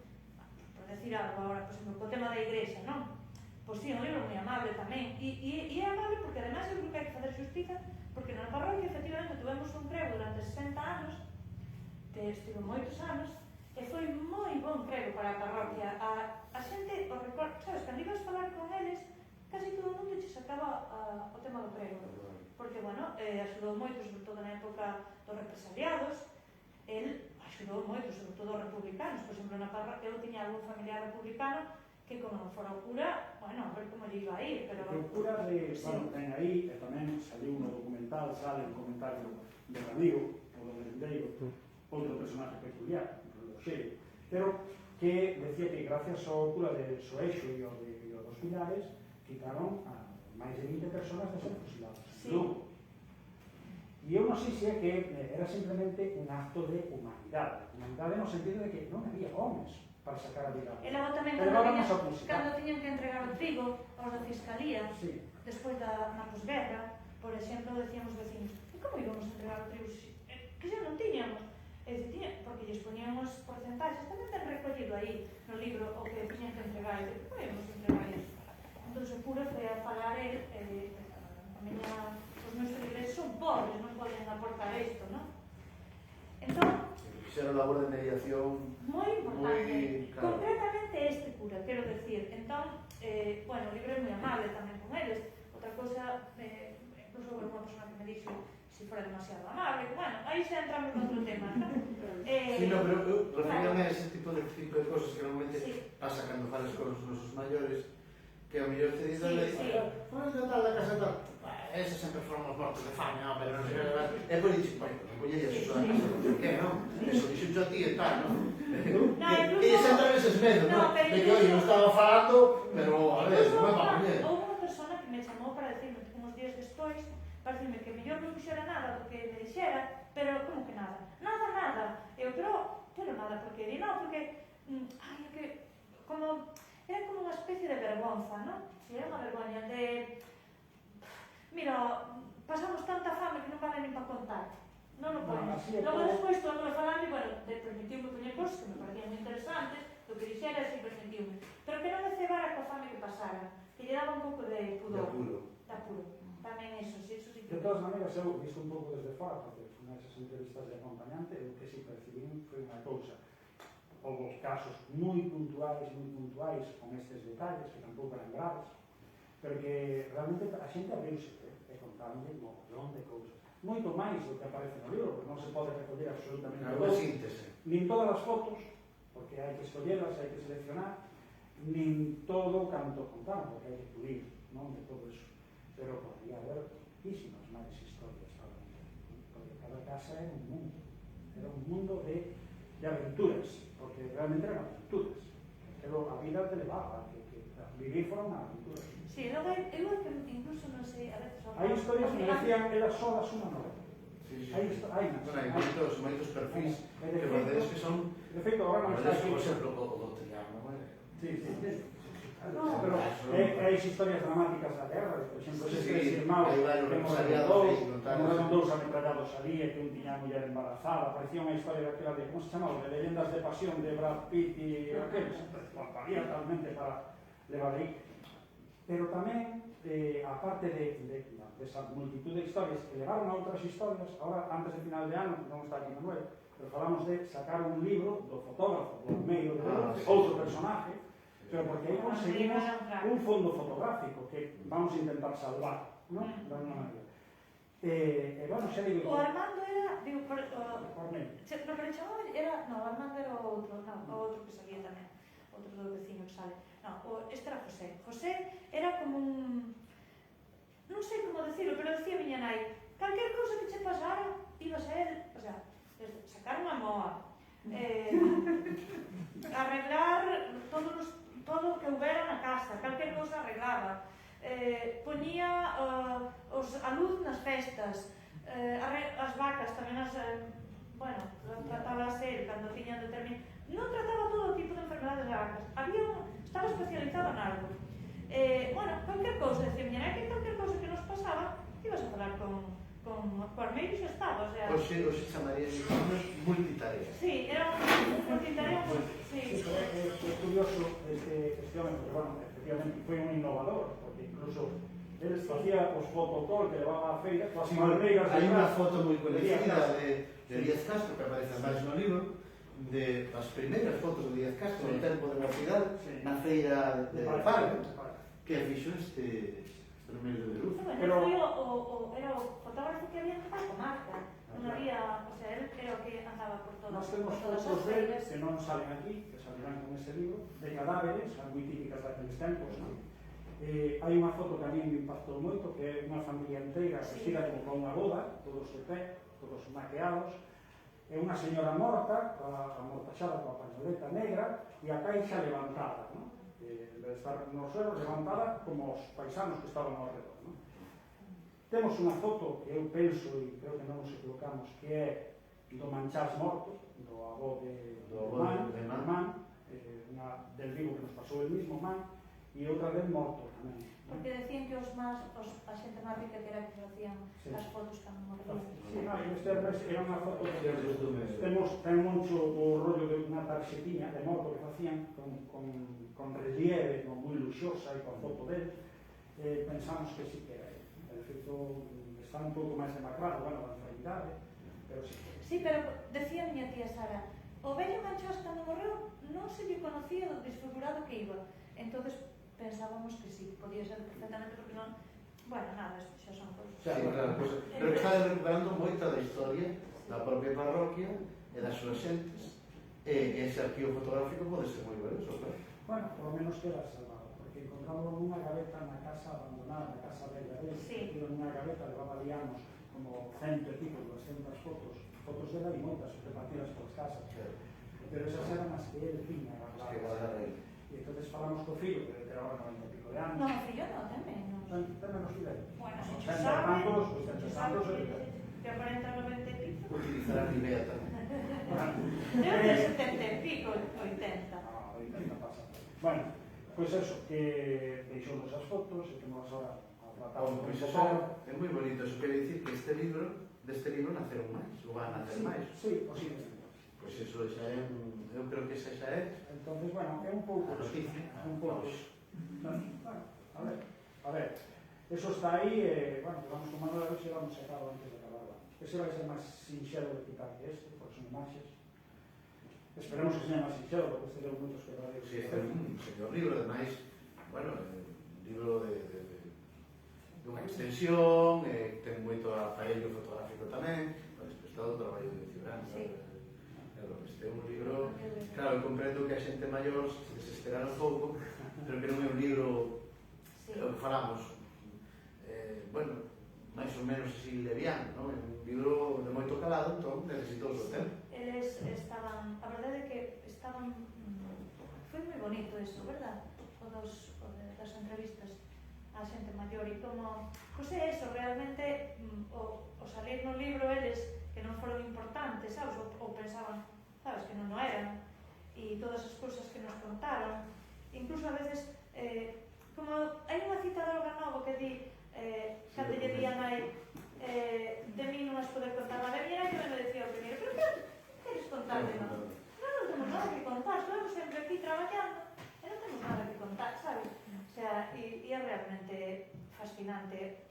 por decir algo agora, por exemplo, co tema da igrexa, non? Pois sí, un libro moi amable tamén, e é amable porque ademais eu creo que hai que facer xustiza, porque na parroquia efectivamente tuvemos un crego durante 60 anos, que estivo moitos anos, e foi moi bon crego para a parroquia. A xente, o recordo, sabes, cando ibas falar con eles, casi todo o mundo che sacaba o tema do prego, porque, bueno, axudou moito, sobre todo na época dos represaliados, el axudou moito, sobre todo os republicanos, por exemplo, na parroquia, eu tiña algún familiar republicano que, como non fora o cura, bueno, a ver como lle iba a ir, pero... O cura de, bueno, ten aí, e tamén saliu no documental, sale un comentario de Ramiro, o do Merendeiro, outro personaje peculiar, o Xeo, pero que decía que gracias ao cura de Soeixo e ao dos Pilares, quitaron a máis de 20 personas de ser fusilados. Sí. E eu non sei se é que era simplemente un acto de humanidade. Humanidade no sentido de que non había homes para sacar a vida. E logo tamén cando tiñan que entregar o trigo aos da Fiscalía, despois na posguerra, por exemplo, decíamos vecinos, e como íbamos a entregar o trigo? Que xa non tiñamos. Porque lles ponían os porcentaxes, tamén ten recollido aí no libro o que tiñan que entregar, e como íbamos a entregar isto? Entón o cura foi a falar os meus feligreses son pobres, non poden aportar isto, non? Entón, fixeron labor de mediación moi importante, claro. Concretamente este cura, quero decir. Entón, bueno, o libro é moi amable tamén con eles. Outra cosa, incluso unha persona que me dixo se fora demasiado amable, bueno, aí xa entramos no outro tema, non? Sí, no, pero eu referíame a ese tipo de cosas que normalmente pasa cando falas con os nosos maiores, que ao mellor te dicen, pois de tal, da casa tal, ese sempre foron os mortos de fame, non, pero non sei que, e pois dixen, pois, poñelle eso da casa, por que, non? Eso dixen yo a ti e tal, non? E sempre veces medo, non? De que, oi, non estaba falando, pero, a ver, non me va a poñer. Houve unha persona que me chamou para decirme, uns días despois, para decirme que mellor non puxera nada do que me dixera, pero como que nada? Nada. Eu, pero nada, porque di, non, porque, ai, é que, como... Era como unha especie de vergonza, non? Era unha vergoña de... Mira, pasamos tanta fame que non vale nin para contar. Non o poñes. Logo despois, todo me falando, e, bueno, permitiume poñer cosas que me parecían moi interesantes, do que dixera, si permitiume. Pero que non me cebara coa fame que pasara. que lle daba un pouco de pudor. De apuro. Tamén eso, sí De que... todas maneiras, eu visto un pouco desde fora, porque fui nesas entrevistas de acompañante, o que si percibín foi unha cousa. Houve casos moi puntuais, con estes detalles, que tampouco eran graves, pero que realmente a xente abriuse, e contaron un montón de cousas. Moito máis do que aparece no libro, porque non se pode recoller absolutamente Unha todo. síntese. Nin todas as fotos, porque hai que escollelas, hai que seleccionar, nin todo canto contaron, porque hai que pulir, non, de todo eso. Pero podría haber muchísimas máis historias, porque cada casa era un mundo de aventuras, porque realmente eran aventuras, pero a vida te levaba, que vivir foron aventuras. Sí, logo eu que incluso non sei, a veces... Hai historias que me decían, elas solas unha novela. Hai moitos perfis que verdes que son... De feito, agora non está aquí. Por exemplo, o do Triángulo, Sí. Pero hai historias dramáticas da guerra, por exemplo, ese irmão que morreron dous ametrallados ali, e que un tiña a muller embarazada, parecía unha historia daquela de, como se chamaba, de leyendas de pasión de Brad Pitt e aqueles, valía realmente para levar aí. Pero tamén, aparte desa multitud de historias que levaron a outras historias, ahora, antes de final de ano, non está aquí Manuel, pero falamos de sacar un libro do fotógrafo, do meio de outro personaje, pero porque aí conseguimos un fondo fotográfico que vamos a intentar salvar, non? De alguna maneira. Bueno, xa digo... O Armando era... Digo, Por no, medio. pero chamaba... No, o Armando era o outro que salía tamén. Outro do vecino que sale. No, este era José. José era como un... Non sei como decirlo, pero decía miña nai, calquer cousa que che pasara, ibas a él, o sea, sacar unha moa, arreglar todo o que houbera na casa, calquer cousa arreglaba, poñía a luz nas festas, as vacas tamén bueno, trataba a ser cando tiñan determinado, non trataba todo tipo de enfermedades de vacas, estaba especializado en algo. Bueno, calquer cousa, decía miña nai que calquer cousa que nos pasaba, ibas a falar con Armeiro xa estaba, o sea... Hoxe chamaría de multitarea. Sí, era un multitarea, sí. É curioso este home, porque, bueno, efectivamente foi un innovador, porque incluso él facía os fotocall que levaba a feira, coas malreiras... Hai unha foto moi coñecida de Díaz Castro, que aparece máis no libro, de as primeiras fotos de Díaz Castro no tempo de mocidade, na feira de Parque, que fixo este remedio de luz. Bueno, era o fotógrafo que había en toda a comarca. Non había, o sea, él era o que andaba por todas Nós temos fotos dele que non salen aquí, que salirán con ese libro, de cadáveres, son moi típicas daqueles tempos, non? Hai unha foto que a mí me impactou moito, que é unha familia inteira vestida como para unha boda, todos de pé, todos maqueados, é unha señora morta, amortachada coa pañoleta negra, e a caixa levantada, non? De estar no suelo levantada como os paisanos que estaban ao redor, non? Temos unha foto que eu penso, e creo que non nos equivocamos, que é do Manchás morto, do avó de Man, del vivo que nos pasou el mismo Man, e outra vez morto tamén. Porque decían que a xente máis rica que era que facían as fotos cando morrían. Sí, este era unha foto que ten mucho o rollo de unha tarxetiña de morto que facían con relieve, moi luxosa e con foto dele. Pensamos que sí que era ele. De feito, está un pouco máis demacrado, bueno, da enfermidade, pero sí. Sí, pero decía miña tía Sara, o vello Manchás cando morreu non se lle conocía do desfigurado que iba. Entonces pensábamos que sí, podía ser perfectamente porque non... Bueno, nada, xa son cousas. Sí, claro, pero que está recuperando moita da historia da propia parroquia e das súas xentes, e ese arquivo fotográfico pode ser moi valioso, claro. Bueno, por lo menos queda salvado, porque encontramos unha gaveta na casa abandonada, na casa bella dele, que nunha gaveta levaba anos como 100 e pico, 200 fotos dela e moitas repartidas polas casas. Pero esas eran as que ele tiña guardadas. E entonces falamos co fillo, que era ahora 90 e pico de anos. No, o fillo non, tamén. Tamén nos filho. Bueno, se che sabe, que aparenta 90 e pico. Utilizará a idea tamén. Debe ter 70 e pico, 80. Ah, 80 pasa. Bueno, pois eso, que deixou as fotos e que nos ahora tratamos con iso. É moi bonito, eso quere dicir que deste libro naceron máis, ou van a nacer máis. Sí, posiblemente. Pois eso xa é, eu creo que esa xa é. Entonces, bueno, é un pouco... A noticia. Un pouco. Bueno, a A ver, eso está aí, bueno, vamos con Manuel a ver se vamos sacado antes de acabar o ano. Ese vai ser máis sinxelo de quitar que este, porque son imaxes. Esperemos que seña máis sinxelo, porque este deu moitos quebradeiros. Si, este é un señor libro, ademais, bueno, un libro dunha extensión, ten moito aparello fotográfico tamén, está do traballo de Ciudadanos. Este é un libro, claro, eu comprendo que a xente maior se desespera un pouco, pero que non é un libro, é o que falamos, bueno, máis ou menos así leviano, non? É un libro de moito calado, entón necesito o seu tempo. Eles estaban, a verdade é que estaban, foi moi bonito eso, verdad? Das entrevistas a xente maior e como, pois é eso, realmente o salir no libro eles que non foron importantes, sabes, ou pensaban, sabes, que non o eran, e todas as cousas que nos contaron, incluso a veces, como hai unha cita de Olga Novo que di, cando lle dían aí, de mí non vas poder contar nada, e era que me decía o primeiro, pero que queres contar de nós? Non temos nada que contar, estamos sempre aquí traballando, e non temos nada que contar, sabes? O sea, e é realmente fascinante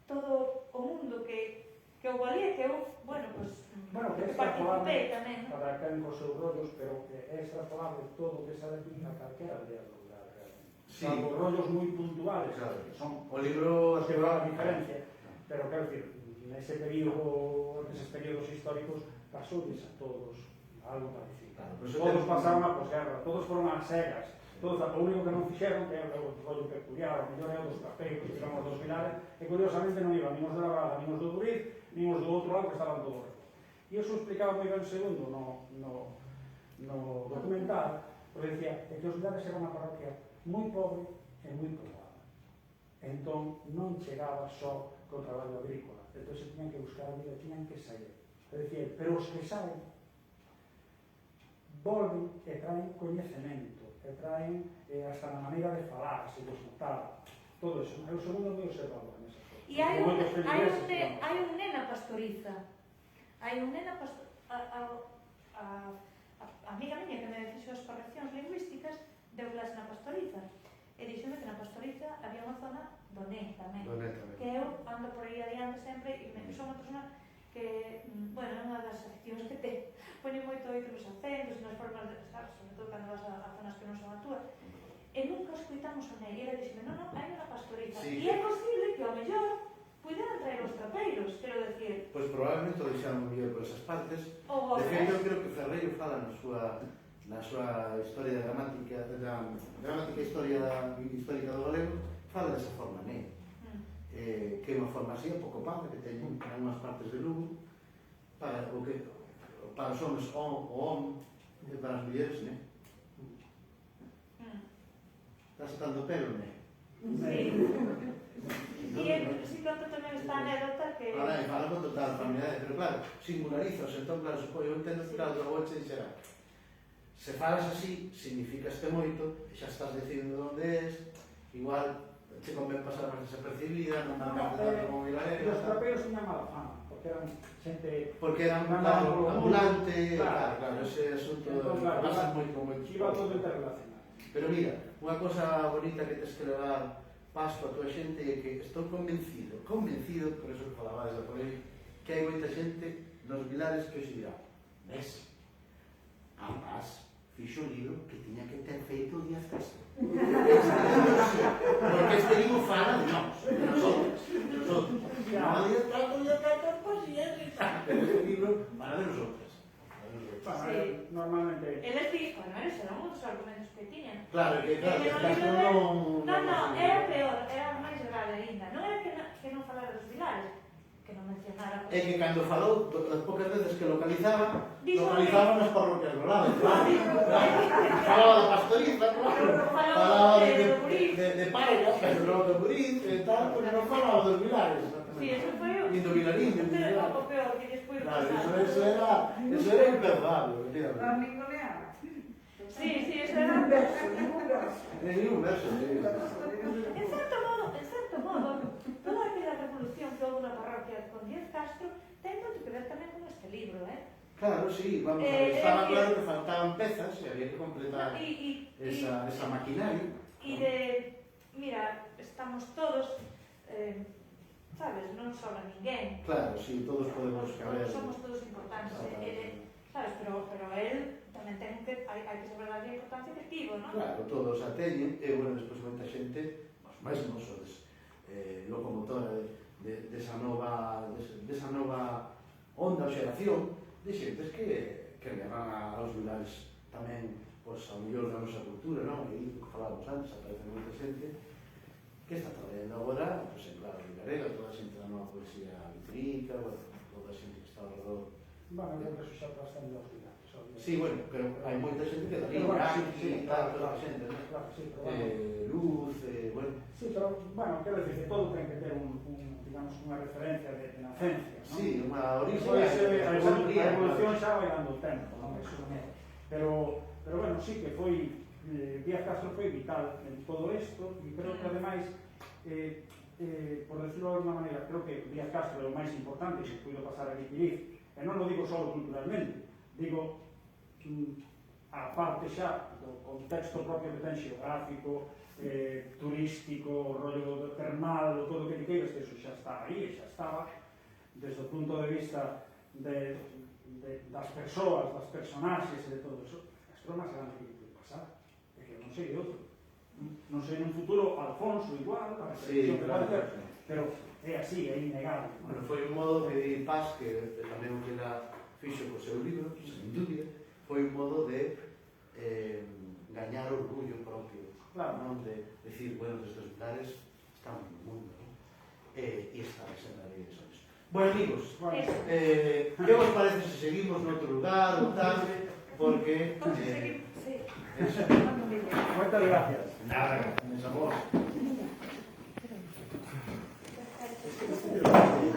todo o mundo que houve ali, que eu, bueno, pues, que participei tamén, non? para quen cos seus rollos, pero que é extrapolable todo o que sabe a calquera aldea rural, realmente. Sí. Salvo rollos moi puntuales, Claro. que son O libro os que van a diferencia, pero quero dicir, nese neses períodos históricos pasoules a todos algo parecido. Claro, Todos pasaron a posguerra, todos foron ás cegas, todos, o único que non fixeron, que é o rollo peculiar, o mellor é o dos capeiros, que tiramos dos Vilares, e curiosamente non iban nin os de la Brada, nin os do Duriz, nin os do outro lado, que estaban todos. E iso explicaba moi ben segundo no documental, porque decía que os Vilares era unha parroquia moi pobre e moi poboada. Entón non chegaba só co traballo agrícola, entón se tiñan que buscar a vida, tiñan que sair. É dicir, pero os que saben volven e traen coñecemento, e traen hasta na maneira de falar, se lles notaba, todo eso. É o segundo moi observador nesas cosas. E hai un nena pastoriza. Hai un nena pastoriza. A amiga miña que me fixo as correccións lingüísticas deu clase na pastoriza. E dixome que na pastoriza había unha zona do Né tamén. Que eu ando por aí adiante sempre e son unha persona que, bueno, é unha das afeccións que te pone moito oído nos acentos e nas formas de, sabes, sobre todo cando vas a zonas que non son a túa. E nunca escuitamos o Né, e ela dixeme, non, hai unha pastoriza. Sí. E é posible que ao mellor puderan traer os trapeiros, quero decir. Pois probablemente o deixaron mellor por esas partes. De feito, eu creo que Ferreiro fala na súa historia dramática, da dramática histórica do galego, fala desa forma, né? Que é unha forma así, un pouco panda, que teñen en unhas partes de Lugo, para os homens o hom, e para as mulleres, né? Estás atando pelo, né? Sí. E si conto tamén esta anécdota que... Fala con total familiaridade, pero claro, singularizas, entón, claro, eu entendo que claro, do boche dixera, se falas así, significaste moito, xa estás dicindo onde és, igual che convén pasar máis desapercibida, non marcarte tanto como Vilarejo. Os trapeiros tiñan mala fama, porque eran xente... Porque eran ambulante, claro, ese asunto pasa moi con moitos. Iba todo interrelacionado. Pero mira, unha cosa bonita que tens que levar paso a tua xente é que estou convencido, por eso que falabades da polémica, que hai moita xente nos Vilares que hoxe dirá, ves, a Paz fixo o libro que tiña que ter feito o Díaz Castro. Porque este libro fala de nós, de nosotros. No, Díaz Castro, pues sí, pero este libro fala de nosotros. Normalmente... Eles dixo, bueno, eles eran outros argumentos que tiñan. Claro, que Castro non... Non, era peor, era máis grave ainda. Non era que non falara dos Vilares, que non mencionara... É que cando falou, as poucas veces que localizaba nas parroquias do lado. Falaba da pastoriza, falaba de Parga, pero non do Buriz, e tal, porque non falaba dos Vilares. Sí, eso foi o... Nin do Vilariño, nin do Vilares. O peor, que despois... Claro, eso era imperdable. Sí, eso era... Ningún verso. En certo modo, toda aquela revolución que houve na parroquia con Díaz Castro ten moito que ver tamén con este libro, Claro, sí, vamos a ver, estaba claro que faltaban pezas e había que completar esa maquinaria. E de... Mira, sabes, non sobra ninguén. Claro, sí, todos podemos caber. Somos todos importantes, sabes, pero él tamén ten que, hai que saber darlle a importancia que tivo, non? Claro, todos a teñen, e, bueno, despois moita xente, os mesmos, sodes locomotora desa nova onda ou xeración de xentes que levan aos lugares tamén, pois, ao mellor da nosa cultura, non? E que falábamos antes, aparece moita xente que está traballando agora, pois, en claro, Vilarega, toda a xente da nova poesía vitrica, bueno, toda a xente que está ao redor. Bueno, eu creo que xa trascende aos lugares. Sí, bueno, pero hai moita xente que dali, aquí, toda a xente, non? Claro, sí, pero bueno. Luz, bueno. Sí, pero, bueno, quero dicir que todo ten que ter digamos, unha referencia de nacencia, non? Sí, unha orixe. A evolución xa vai dando o tempo, non? Eso non é. Pero, bueno, sí que foi, Díaz Castro foi vital en todo isto, e creo que, ademais, por decirlo de alguma maneira, creo que Díaz Castro é o máis importante que puido pasar a adquirir, e non o digo só culturalmente, digo, a parte xa do contexto propio que ten xeográfico, turístico, o rollo termal, todo o que queiras, que eso xa está aí, xa estaba, desde o punto de vista das persoas, das personaxes e de todo eso. Isto é o máis grande que pode pasar, é que non sei de outro. Non sei nun futuro Alfonso igual, a reflexión que pode ter, pero é así, é innegable. Bueno, foi un modo de paz que tamén o que la fixo co seu libro, sin dúbida, foi un modo de gañar orgullo propio, claro, non? De decir, bueno, estes lugares están no mundo, non? E está sempre ali de sois. Bueno, amigos, que vos parece se seguimos noutro lugar ou tal? Porque... Sí. Moitas gracias. Nada, mis amores.